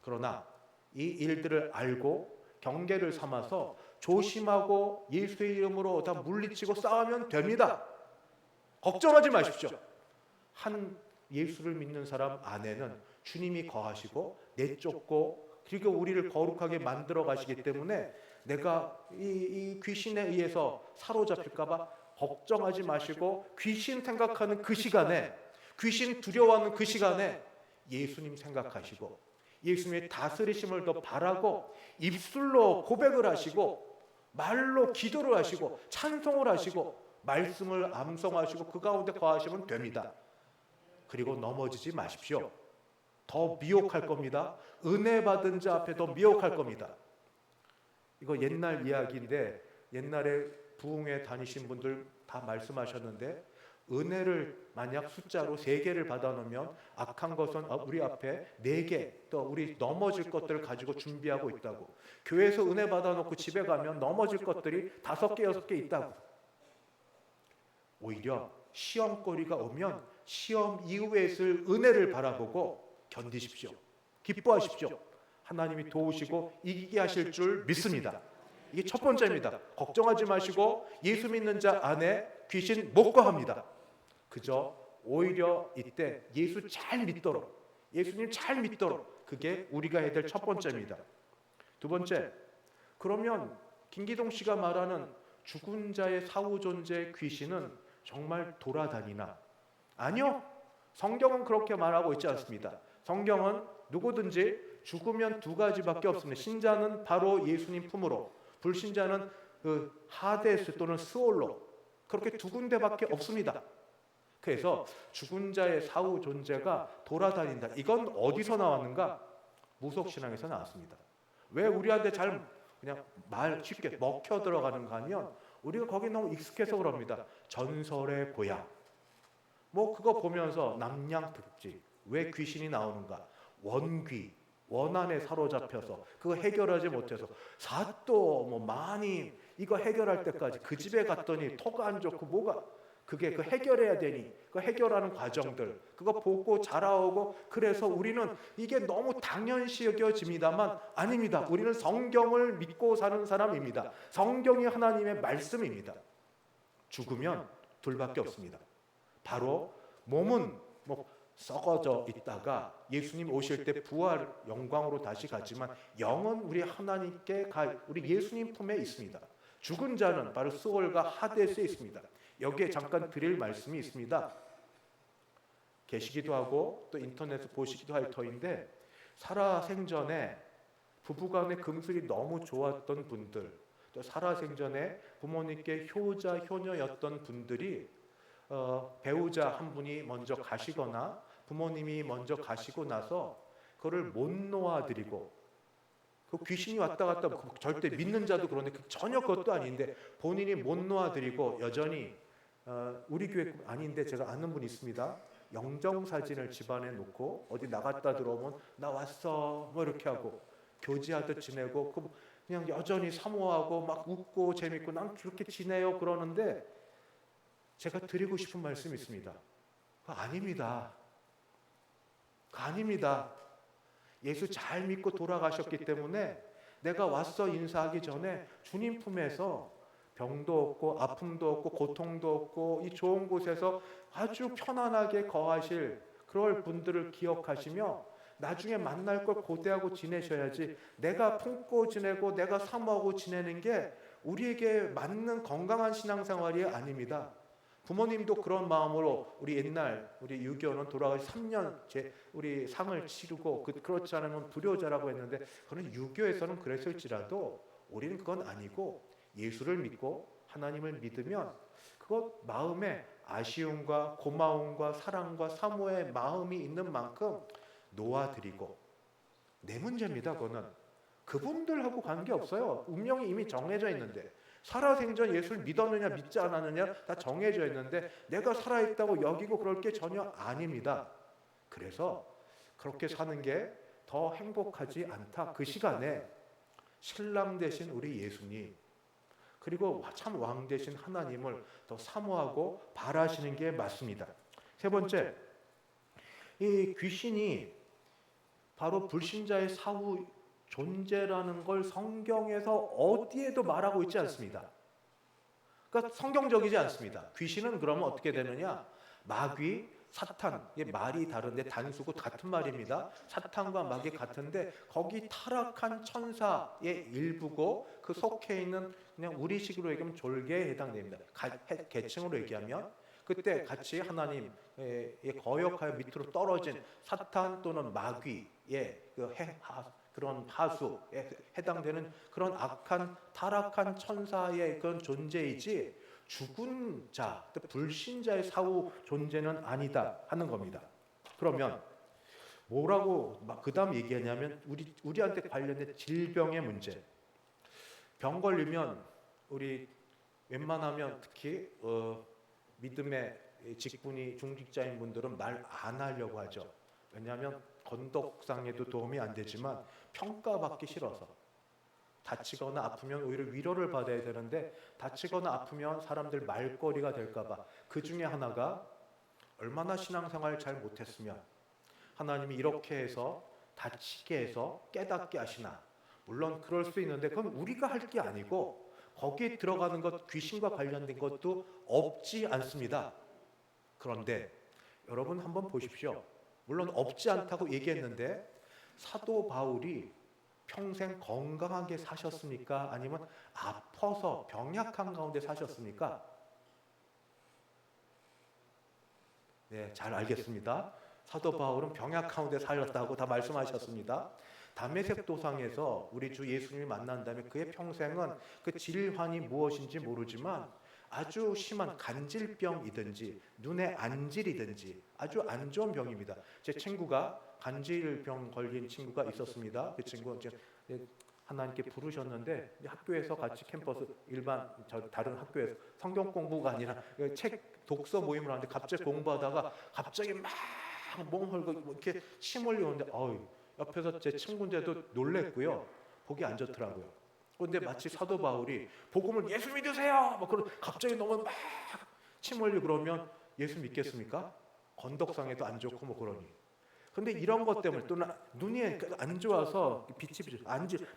그러나 이 일들을 알고 경계를 삼아서 조심하고 예수의 이름으로 다 물리치고 싸우면 됩니다. 걱정하지 마십시오. 한 예수를 믿는 사람 안에는 주님이 거하시고 내쫓고 그리고 우리를 거룩하게 만들어 가시기 때문에 내가 이 귀신에 의해서 사로잡힐까 봐 걱정하지 마시고 귀신 생각하는 그 시간에 귀신 두려워하는 그 시간에 예수님 생각하시고 예수님의 다스리심을 더 바라고 입술로 고백을 하시고 말로 기도를 하시고 찬송을 하시고 말씀을 암송하시고 그 가운데 거하시면 됩니다. 그리고 넘어지지 마십시오. 더 미혹할 겁니다. 은혜 받은 자 앞에 더 미혹할 겁니다. 이거 옛날 이야기인데 옛날에 부흥회 다니신 분들 다 말씀하셨는데 은혜를 만약 숫자로 3개를 받아놓으면 악한 것은 우리 앞에 4개 또 우리 넘어질 것들을 가지고 준비하고 있다고. 교회에서 은혜 받아놓고 집에 가면 넘어질 것들이 5개 6개 있다고. 오히려 시험거리가 오면 시험 이후에 있을 은혜를 바라보고 견디십시오. 기뻐하십시오. 하나님이 도우시고 이기게 하실 줄 믿습니다. 이게 첫 번째입니다. 걱정하지 마시고 예수 믿는 자 안에 귀신 못 거합니다. 그저 오히려 이때 예수 잘 믿도록 예수님 잘 믿도록 그게 우리가 해야 될 첫 번째입니다. 두 번째, 그러면 김기동 씨가 말하는 죽은 자의 사후 존재 귀신은 정말 돌아다니나? 아니요. 성경은 그렇게 말하고 있지 않습니다. 성경은 누구든지 죽으면 2가지밖에 없습니다. 신자는 바로 예수님 품으로, 불신자는 그 하데스 또는 스올로, 그렇게 2군데밖에 없습니다. 그래서 죽은 자의 사후 존재가 돌아다닌다. 이건 어디서 나왔는가? 무속신앙에서 나왔습니다. 왜 우리한테 잘 그냥 말 쉽게 먹혀 들어가는가 하면 우리가 거기 너무 익숙해서 그럽니다. 전설의 고향. 뭐 그거 보면서 남양특집 왜 귀신이 나오는가? 원귀 원한에 사로잡혀서 그거 해결하지 못해서 사또 뭐 많이 이거 해결할 때까지 그 집에 갔더니 토가 안 좋고 뭐가 그게 그 해결해야 되니 그 해결하는 과정들 그거 보고 자라오고 그래서 우리는 이게 너무 당연시 여겨집니다만 아닙니다. 우리는 성경을 믿고 사는 사람입니다. 성경이 하나님의 말씀입니다. 죽으면 둘밖에 없습니다. 바로 몸은 뭐 썩어져 있다가 예수님 오실 때 부활 영광으로 다시 가지만 영은 우리 하나님께 우리 예수님 품에 있습니다. 죽은 자는 바로 스올과 하데스에 있습니다. 여기에 잠깐 드릴 말씀이 있습니다. 계시기도 하고 또 인터넷에서 보시기도 할 터인데 살아생전에 부부간의 금슬이 너무 좋았던 분들 또 살아생전에 부모님께 효자 효녀였던 분들이 배우자 한 분이 먼저 가시거나 부모님이 먼저 가시고 나서 그거를 못 놓아드리고, 그 귀신이 왔다 갔다 절대 믿는 자도 그런데 전혀 그것도 아닌데 본인이 못 놓아드리고 여전히 우리 교회 아닌데 제가 아는 분이 있습니다. 영정사진을 집안에 놓고 어디 나갔다 들어오면 나 왔어 뭐 이렇게 하고 교제하듯 지내고 그냥 여전히 사모하고 막 웃고 재밌고 난 그렇게 지내요 그러는데, 제가 드리고 싶은 말씀이 있습니다. 그거 아닙니다. 그거 아닙니다. 예수 잘 믿고 돌아가셨기 때문에 내가 와서 인사하기 전에 주님 품에서 병도 없고 아픔도 없고 고통도 없고 이 좋은 곳에서 아주 편안하게 거하실 그럴 분들을 기억하시며 나중에 만날 걸 고대하고 지내셔야지, 내가 품고 지내고 내가 사모하고 지내는 게 우리에게 맞는 건강한 신앙생활이 아닙니다. 부모님도 그런 마음으로 우리 옛날 우리 유교는 돌아가시 3년 우리 상을 치르고 그렇지 않으면 불효자라고 했는데, 그는 유교에서는 그랬을지라도 우리는 그건 아니고 예수를 믿고 하나님을 믿으면 그것 마음에 아쉬움과 고마움과 사랑과 사모의 마음이 있는 만큼 놓아드리고, 내 문제입니다. 그거는 그분들하고 관계없어요. 운명이 이미 정해져 있는데, 살아생전 예수를 믿었느냐 믿지 않았느냐 다 정해져 있는데 내가 살아있다고 여기고 그럴 게 전혀 아닙니다. 그래서 그렇게 사는 게 더 행복하지 않다. 그 시간에 신랑 되신 우리 예수님, 그리고 참 왕 되신 하나님을 더 사모하고 바라시는 게 맞습니다. 세 번째, 이 귀신이 바로 불신자의 사후 존재라는 걸 성경에서 어디에도 말하고 있지 않습니다. 그러니까 성경적이지 않습니다. 귀신은 그러면 어떻게 되느냐? 마귀, 사탄, 이게 말이 다른데 단수고 같은 말입니다. 사탄과 마귀 같은데 거기 타락한 천사의 일부고 그 속해 있는 그냥 우리식으로 얘기하면 졸개에 해당됩니다. 계층으로 얘기하면 그때 같이 하나님의 거역하여 밑으로 떨어진 사탄 또는 마귀의 그런 하수에 해당되는 그런 악한 타락한 천사의 그런 존재이지 죽은 자, 불신자의 사후 존재는 아니다 하는 겁니다. 그러면 뭐라고 그 다음 얘기하냐면 우리한테 관련된 질병의 문제. 병 걸리면 우리 웬만하면 특히 믿음의 직분이 중직자인 분들은 말 안 하려고 하죠. 왜냐하면 건덕상에도 도움이 안 되지만 평가받기 싫어서, 다치거나 아프면 오히려 위로를 받아야 되는데 다치거나 아프면 사람들 말거리가 될까봐. 그 중에 하나가 얼마나 신앙생활 잘 못했으면 하나님이 이렇게 해서 다치게 해서 깨닫게 하시나. 물론 그럴 수 있는데 그건 우리가 할 게 아니고 거기에 들어가는 것, 귀신과 관련된 것도 없지 않습니다. 그런데 여러분 한번 보십시오. 물론 없지 않다고 얘기했는데 사도 바울이 평생 건강하게 사셨습니까? 아니면 아파서 병약한 가운데 사셨습니까? 네, 잘 알겠습니다. 사도 바울은 병약 가운데 살았다고 다 말씀하셨습니다. 다메섹 도상에서 우리 주 예수님을 만난 다음에 그의 평생은 그 질환이 무엇인지 모르지만 아주 심한 간질병이든지 눈에 안질이든지 아주 안 좋은 병입니다. 제 친구가 간질병 걸린 친구가 있었습니다. 그 친구가 이제 하나님께 부르셨는데 학교에서 같이 캠퍼스 일반 다른 학교에서 성경 공부가 아니라 책 독서 모임을 하는데 갑자기 공부하다가 갑자기 막 몸 헐고 이렇게 침 흘리는데 옆에서 제 친구인데도 놀랬고요. 보기 안 좋더라고요. 그런데 마치 사도 바울이 복음을 예수 믿으세요! 막 그런 갑자기 너무 막 침 흘리고 그러면 예수 믿겠습니까? 건덕상에도 안 좋고 뭐 그러니. 근데 이런 것 때문에 또 눈이 안 좋아서 빛이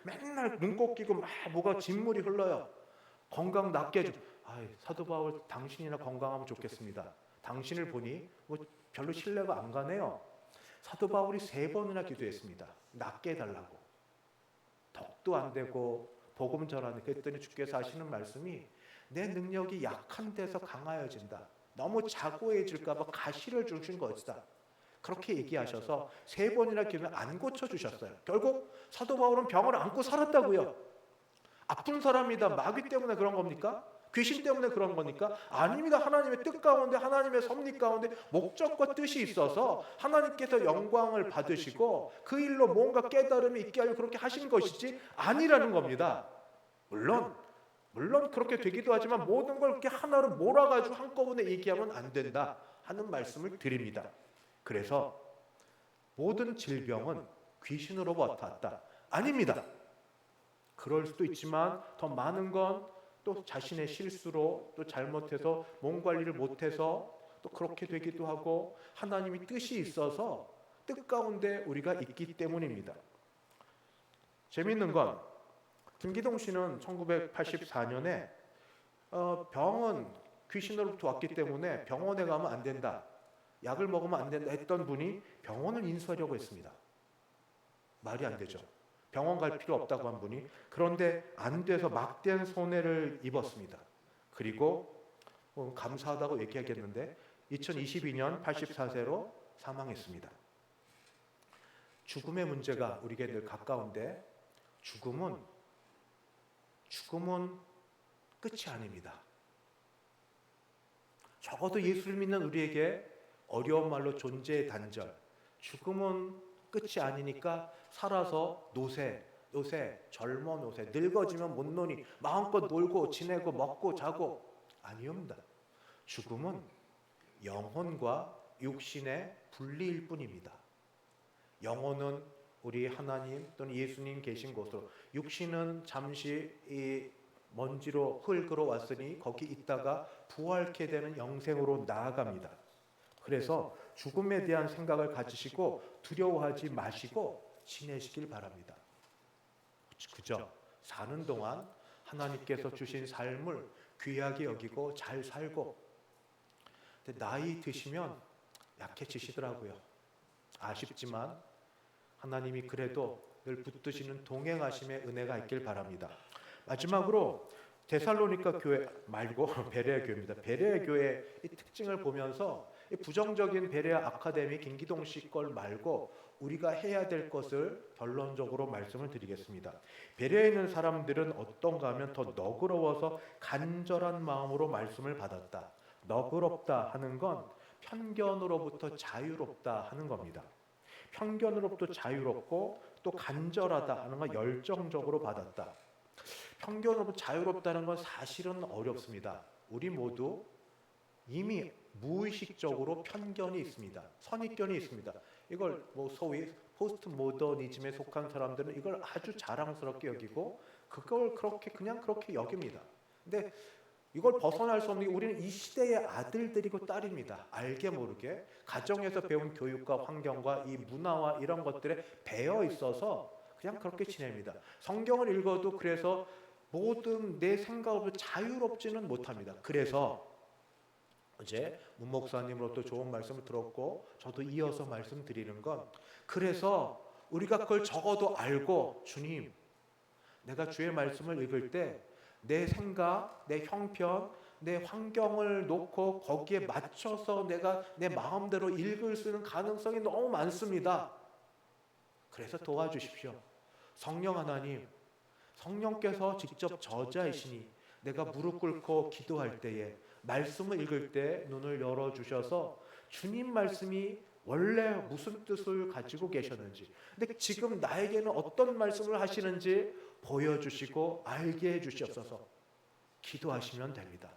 맨날 눈곱 끼고 막 뭐가 진물이 흘러요. 건강 낫게 해줘. 사도 바울 당신이나 건강하면 좋겠습니다. 당신을 보니 뭐 별로 신뢰가 안 가네요. 사도 바울이 3번이나 기도했습니다. 낫게 해달라고. 덕도 안 되고 복음 전하는. 그랬더니 주께서 하시는 말씀이 내 능력이 약한 데서 강하여진다. 너무 자고해질까 봐 가시를 주신 것이다. 그렇게 얘기하셔서 3번이나 기도는 안 고쳐주셨어요. 결국 사도 바울은 병을 안고 살았다고요. 아픈 사람이다. 마귀 때문에 그런 겁니까? 귀신 때문에 그런 거니까? 아닙니다. 하나님의 뜻 가운데, 하나님의 섭리 가운데 목적과 뜻이 있어서 하나님께서 영광을 받으시고 그 일로 뭔가 깨달음이 있게 하려 그렇게 하신 것이지 아니라는 겁니다. 물론 그렇게 되기도 하지만 모든 걸 이렇게 하나로 몰아가지고 한꺼번에 얘기하면 안 된다 하는 말씀을 드립니다. 그래서 모든 질병은 귀신으로부터 왔다. 아닙니다. 그럴 수도 있지만 더 많은 건 또 자신의 실수로 또 잘못해서 몸 관리를 못해서 또 그렇게 되기도 하고 하나님의 뜻이 있어서 뜻 가운데 우리가 있기 때문입니다. 재미있는 건 김기동 씨는 1984년에 병은 귀신으로부터 왔기 때문에 병원에 가면 안 된다, 약을 먹으면 안 된다 했던 분이 병원을 인수하려고 했습니다. 말이 안 되죠. 병원 갈 필요 없다고 한 분이, 그런데 안 돼서 막대한 손해를 입었습니다. 그리고 감사하다고 얘기하겠는데 2022년 84세로 사망했습니다. 죽음의 문제가 우리에게 늘 가까운데 죽음은 끝이 아닙니다. 적어도 예수를 믿는 우리에게 어려운 말로 존재의 단절, 죽음은 끝이 아니니까 살아서 노세, 젊어 노세, 늙어지면 못 노니 마음껏 놀고 지내고 먹고 자고, 아니옵니다. 죽음은 영혼과 육신의 분리일 뿐입니다. 영혼은 우리 하나님 또는 예수님 계신 곳으로, 육신은 잠시 이 먼지로 흙으로 왔으니 거기 있다가 부활케 되는 영생으로 나아갑니다. 그래서 죽음에 대한 생각을 가지시고 두려워하지 마시고 지내시길 바랍니다. 그저 사는 동안 하나님께서 주신 삶을 귀하게 여기고 잘 살고, 근데 나이 드시면 약해지시더라고요. 아쉽지만 하나님이 그래도 늘 붙드시는 동행하심의 은혜가 있길 바랍니다. 마지막으로 데살로니가 교회 말고 베레아 교회입니다. 베레아 교회의 이 특징을 보면서 이 부정적인 베레아 아카데미 김기동 씨 걸 말고 우리가 해야 될 것을 결론적으로 말씀을 드리겠습니다. 베레아에 있는 사람들은 어떤가 하면 더 너그러워서 간절한 마음으로 말씀을 받았다. 너그럽다 하는 건 편견으로부터 자유롭다 하는 겁니다. 편견으로부터 자유롭고 또 간절하다 하는 건 열정적으로 받았다. 편견으로부터 자유롭다는 건 사실은 어렵습니다. 우리 모두 이미 무의식적으로 편견이 있습니다. 선입견이 있습니다. 이걸 소위 포스트 모더니즘에 속한 사람들은 이걸 아주 자랑스럽게 여기고 그걸 그렇게 여깁니다. 근데 이걸 벗어날 수 없는 게 우리는 이 시대의 아들들이고 딸입니다. 알게 모르게 가정에서 배운 교육과 환경과 이 문화와 이런 것들에 배어 있어서 그냥 그렇게 지냅니다. 성경을 읽어도 그래서 모든 내 생각으로 자유롭지는 못합니다. 그래서 어제 문 목사님으로부터 좋은 말씀을 들었고 저도 이어서 말씀드리는 건, 그래서 우리가 그걸 적어도 알고, 주님, 내가 주의 말씀을 읽을 때 내 생각, 내 형편, 내 환경을 놓고 거기에 맞춰서 내가 내 마음대로 읽을 수 있는 가능성이 너무 많습니다. 그래서 도와주십시오. 성령 하나님, 성령께서 직접 저자이시니 내가 무릎 꿇고 기도할 때에, 말씀을 읽을 때 눈을 열어주셔서 주님 말씀이 원래 무슨 뜻을 가지고 계셨는지, 근데 지금 나에게는 어떤 말씀을 하시는지 보여주시고 알게 해주시옵소서. 기도하시면 됩니다.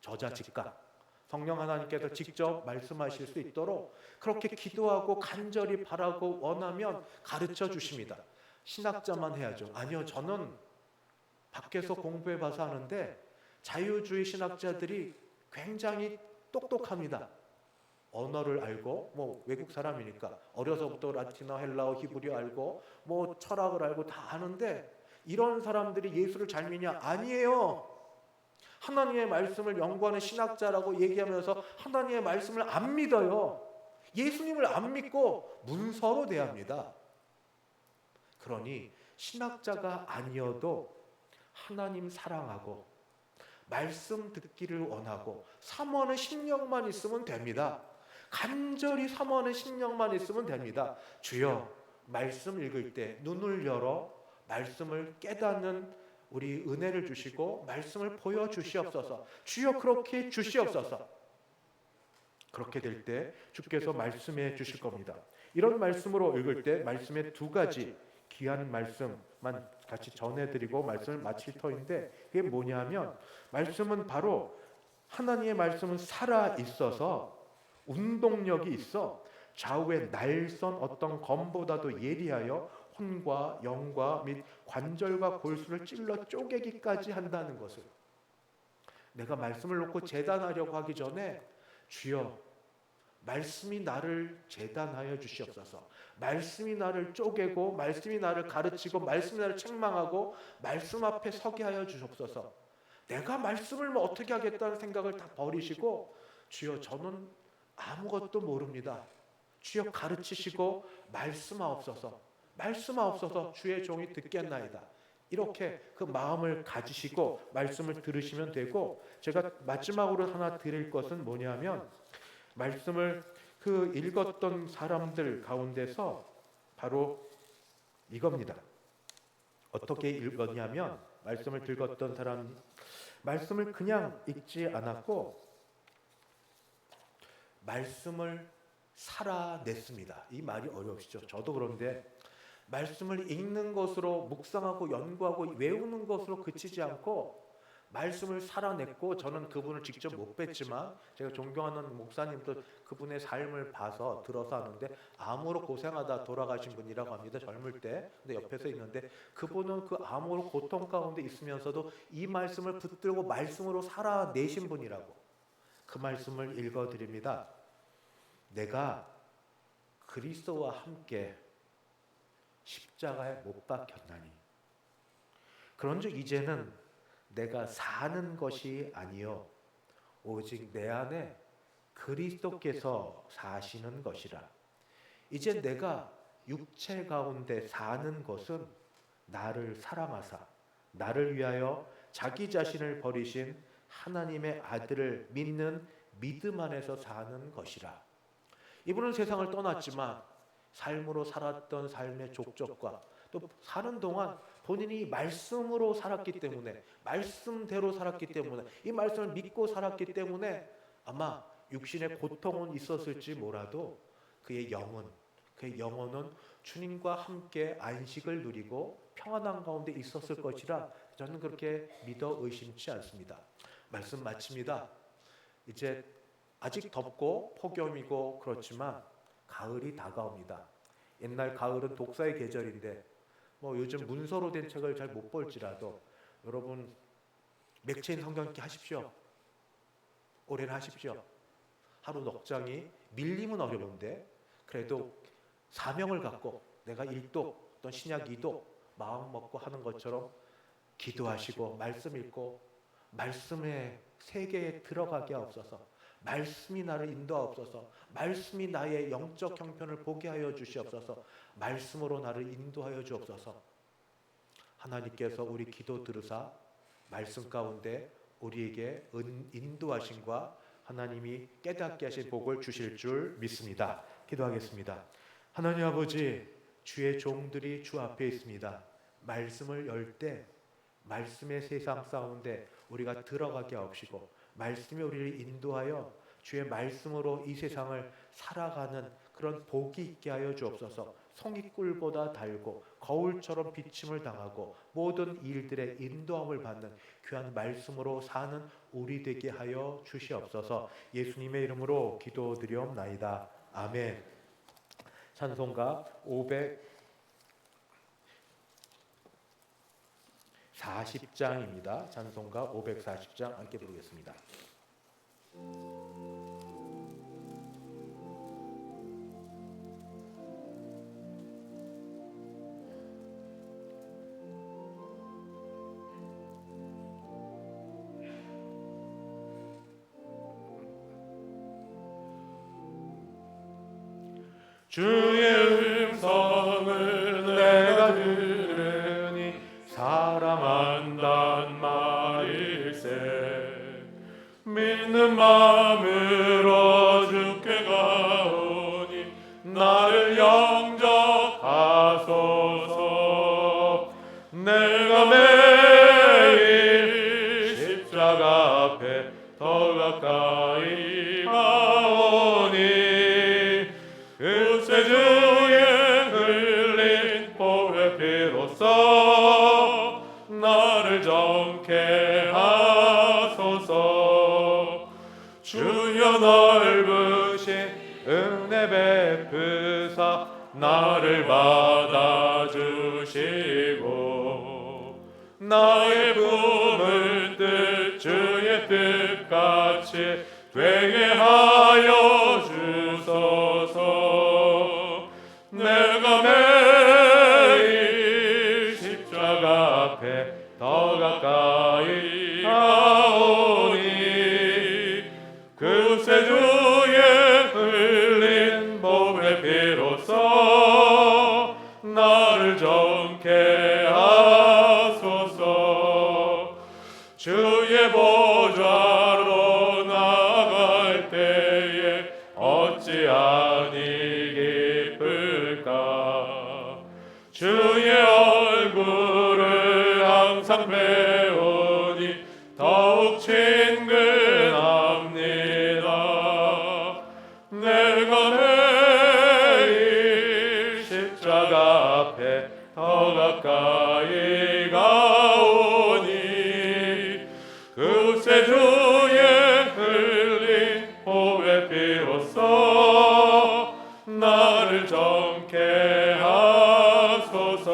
저자 즉각 성령 하나님께서 직접 말씀하실 수 있도록 그렇게 기도하고 간절히 바라고 원하면 가르쳐 주십니다. 신학자만 해야죠. 아니요, 저는 밖에서 공부해봐서 하는데 자유주의 신학자들이 굉장히 똑똑합니다. 언어를 알고, 외국 사람이니까 어려서부터 라틴어, 헬라어, 히브리어 알고 철학을 알고 다 아는데, 이런 사람들이 예수를 잘 믿냐? 아니에요. 하나님의 말씀을 연구하는 신학자라고 얘기하면서 하나님의 말씀을 안 믿어요. 예수님을 안 믿고 문서로 대합니다. 그러니 신학자가 아니어도 하나님 사랑하고 말씀 듣기를 원하고 사모하는 심령만 있으면 됩니다. 간절히 사모하는 심령만 있으면 됩니다. 주여, 말씀 읽을 때 눈을 열어 말씀을 깨닫는 우리 은혜를 주시고 말씀을 보여주시옵소서. 주여 그렇게 주시옵소서. 그렇게 될 때 주께서 말씀해 주실 겁니다. 이런 말씀으로 읽을 때 말씀의 두 가지 귀한 말씀만 같이 전해드리고 말씀을 마칠 터인데, 그게 뭐냐면 말씀은 바로 하나님의 말씀은 살아 있어서 운동력이 있어 좌우의 날선 어떤 검보다도 예리하여 혼과 영과 및 관절과 골수를 찔러 쪼개기까지 한다는 것을, 내가 말씀을 놓고 재단하려고 하기 전에 주여 말씀이 나를 재단하여 주시옵소서. 말씀이 나를 쪼개고 말씀이 나를 가르치고 말씀이 나를 책망하고 말씀 앞에 서게 하여 주시옵소서. 내가 말씀을 뭐 어떻게 하겠다는 생각을 다 버리시고 주여 저는 아무것도 모릅니다. 주여 가르치시고 말씀하옵소서. 말씀하옵소서. 주의 종이 듣겠나이다. 이렇게 그 마음을 가지시고 말씀을 들으시면 되고, 제가 마지막으로 하나 드릴 것은 뭐냐면 말씀을 그 읽었던 사람들 가운데서 바로 이겁니다. 어떻게 읽었냐면 말씀을 읽었던 사람, 말씀을 그냥 읽지 않았고 말씀을 살아냈습니다. 이 말이 어렵시죠. 저도 그런데 말씀을 읽는 것으로 묵상하고 연구하고 외우는 것으로 그치지 않고 말씀을 살아냈고, 저는 그분을 직접 못 뵀지만 제가 존경하는 목사님도 그분의 삶을 봐서 들어서 하는데 암으로 고생하다 돌아가신 분이라고 합니다. 젊을 때. 근데 옆에서 있는데 그분은 그 암으로 고통 가운데 있으면서도 이 말씀을 붙들고 말씀으로 살아내신 분이라고. 그 말씀을 읽어드립니다. 내가 그리스도와 함께 십자가에 못 박혔나니 그런즉 이제는 내가 사는 것이 아니요 오직 내 안에 그리스도께서 사시는 것이라. 이제 내가 육체 가운데 사는 것은 나를 사랑하사 나를 위하여 자기 자신을 버리신 하나님의 아들을 믿는 믿음 안에서 사는 것이라. 이분은 세상을 떠났지만 삶으로 살았던 삶의 족적과 또 사는 동안 본인이 말씀으로 살았기 때문에, 말씀대로 살았기 때문에, 이 말씀을 믿고 살았기 때문에 아마 육신의 고통은 있었을지 몰라도 그의 영혼은 주님과 함께 안식을 누리고 평안한 가운데 있었을 것이라 저는 그렇게 믿어 의심치 않습니다. 말씀 마칩니다. 이제 아직 덥고 폭염이고 그렇지만 가을이 다가옵니다. 옛날 가을은 독사의 계절인데 뭐 요즘 문서로 된 책을 잘 못 볼지라도 여러분 맥체인 성경 읽기 하십시오. 올해는 하십시오. 하루 넉 장이 밀림은 어려운데 그래도 사명을 갖고 내가 1독 어떤 신약 2독 마음 먹고 하는 것처럼 기도하시고 말씀 읽고 말씀의 세계에 들어가게 하옵소서. 말씀이 나를 인도하옵소서. 말씀이 나의 영적 형편을 보게 하여 주시옵소서. 말씀으로 나를 인도하여 주옵소서. 하나님께서 우리 기도 들으사 말씀 가운데 우리에게 인도하심과 하나님이 깨닫게 하신 복을 주실 줄 믿습니다. 기도하겠습니다. 하나님 아버지, 주의 종들이 주 앞에 있습니다. 말씀을 열 때 말씀의 세상 가운데 우리가 들어가게 하옵시고 말씀이 우리를 인도하여 주의 말씀으로 이 세상을 살아가는 그런 복이 있게 하여 주옵소서. 송이꿀보다 달고 거울처럼 비침을 당하고 모든 일들의 인도함을 받는 귀한 말씀으로 사는 우리 되게 하여 주시옵소서. 예수님의 이름으로 기도드리옵나이다. 아멘. 찬송가 540장입니다. 찬송가 540장 함께 부르겠습니다. 주의 음성을 내가 들으니 사랑한단 말일세. 믿는 마음으로 주께 가오니 나를 영접하소서. 내가 나를 받아주시고 나의 품을 뜻 주의 뜻같이 되게 하여 주소서. 내가 매일 십자가 앞에 더 가까이 가오니 구세주의 흘린 몸의 피로써 나를 정케 하소서. 주의 보좌로 나갈 때에 어찌하니 기쁠까. 주의 얼굴을 항상 배우니 더욱 친근합니다. 내가 매일 십자가 앞에 더 가까이 가오니 구세주의 흘린 보배 피로써 나를 정케 하소서.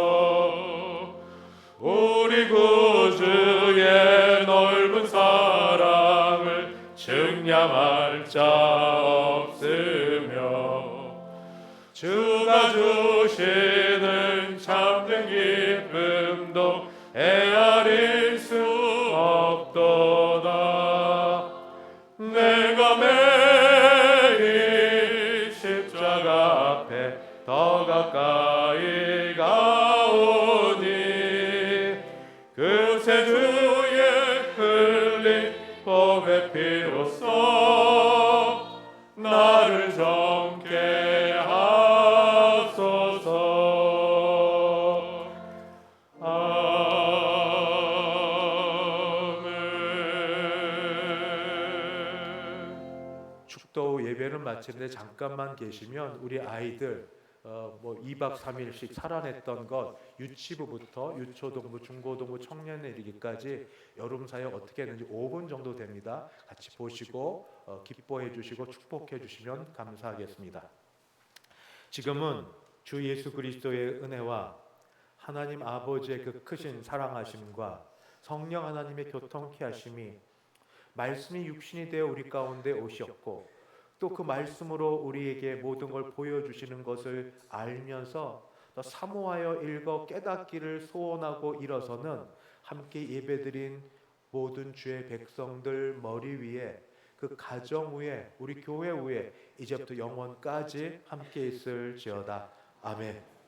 우리 구주의 넓은 사랑을 측량할 자 없으며 주가 주시는 참된 기쁨도 헤아릴 수 없도다. 내가 매일 십자가 앞에 더 가까이 가오니 구세주의 흘린 보배 피로써 나를 정케 하소서. 축도 예배는 마치는데 잠깐만 계시면 우리 아이들 2박 3일씩 살아냈던 것 유치부부터 유초동부, 중고동부, 청년에 이르기까지 여름 사역 어떻게 했는지 5분 정도 됩니다. 같이 보시고 기뻐해 주시고 축복해 주시면 감사하겠습니다. 지금은 주 예수 그리스도의 은혜와 하나님 아버지의 그 크신 사랑하심과 성령 하나님의 교통케 하심이 말씀이 육신이 되어 우리 가운데 오셨고 또 그 말씀으로 우리에게 모든 걸 보여주시는 것을 알면서 더 사모하여 읽어 깨닫기를 소원하고 일어서는 함께 예배드린 모든 주의 백성들 머리 위에 그 가정 위에 우리 교회 위에 이제부터 영원까지 함께 있을지어다. 아멘.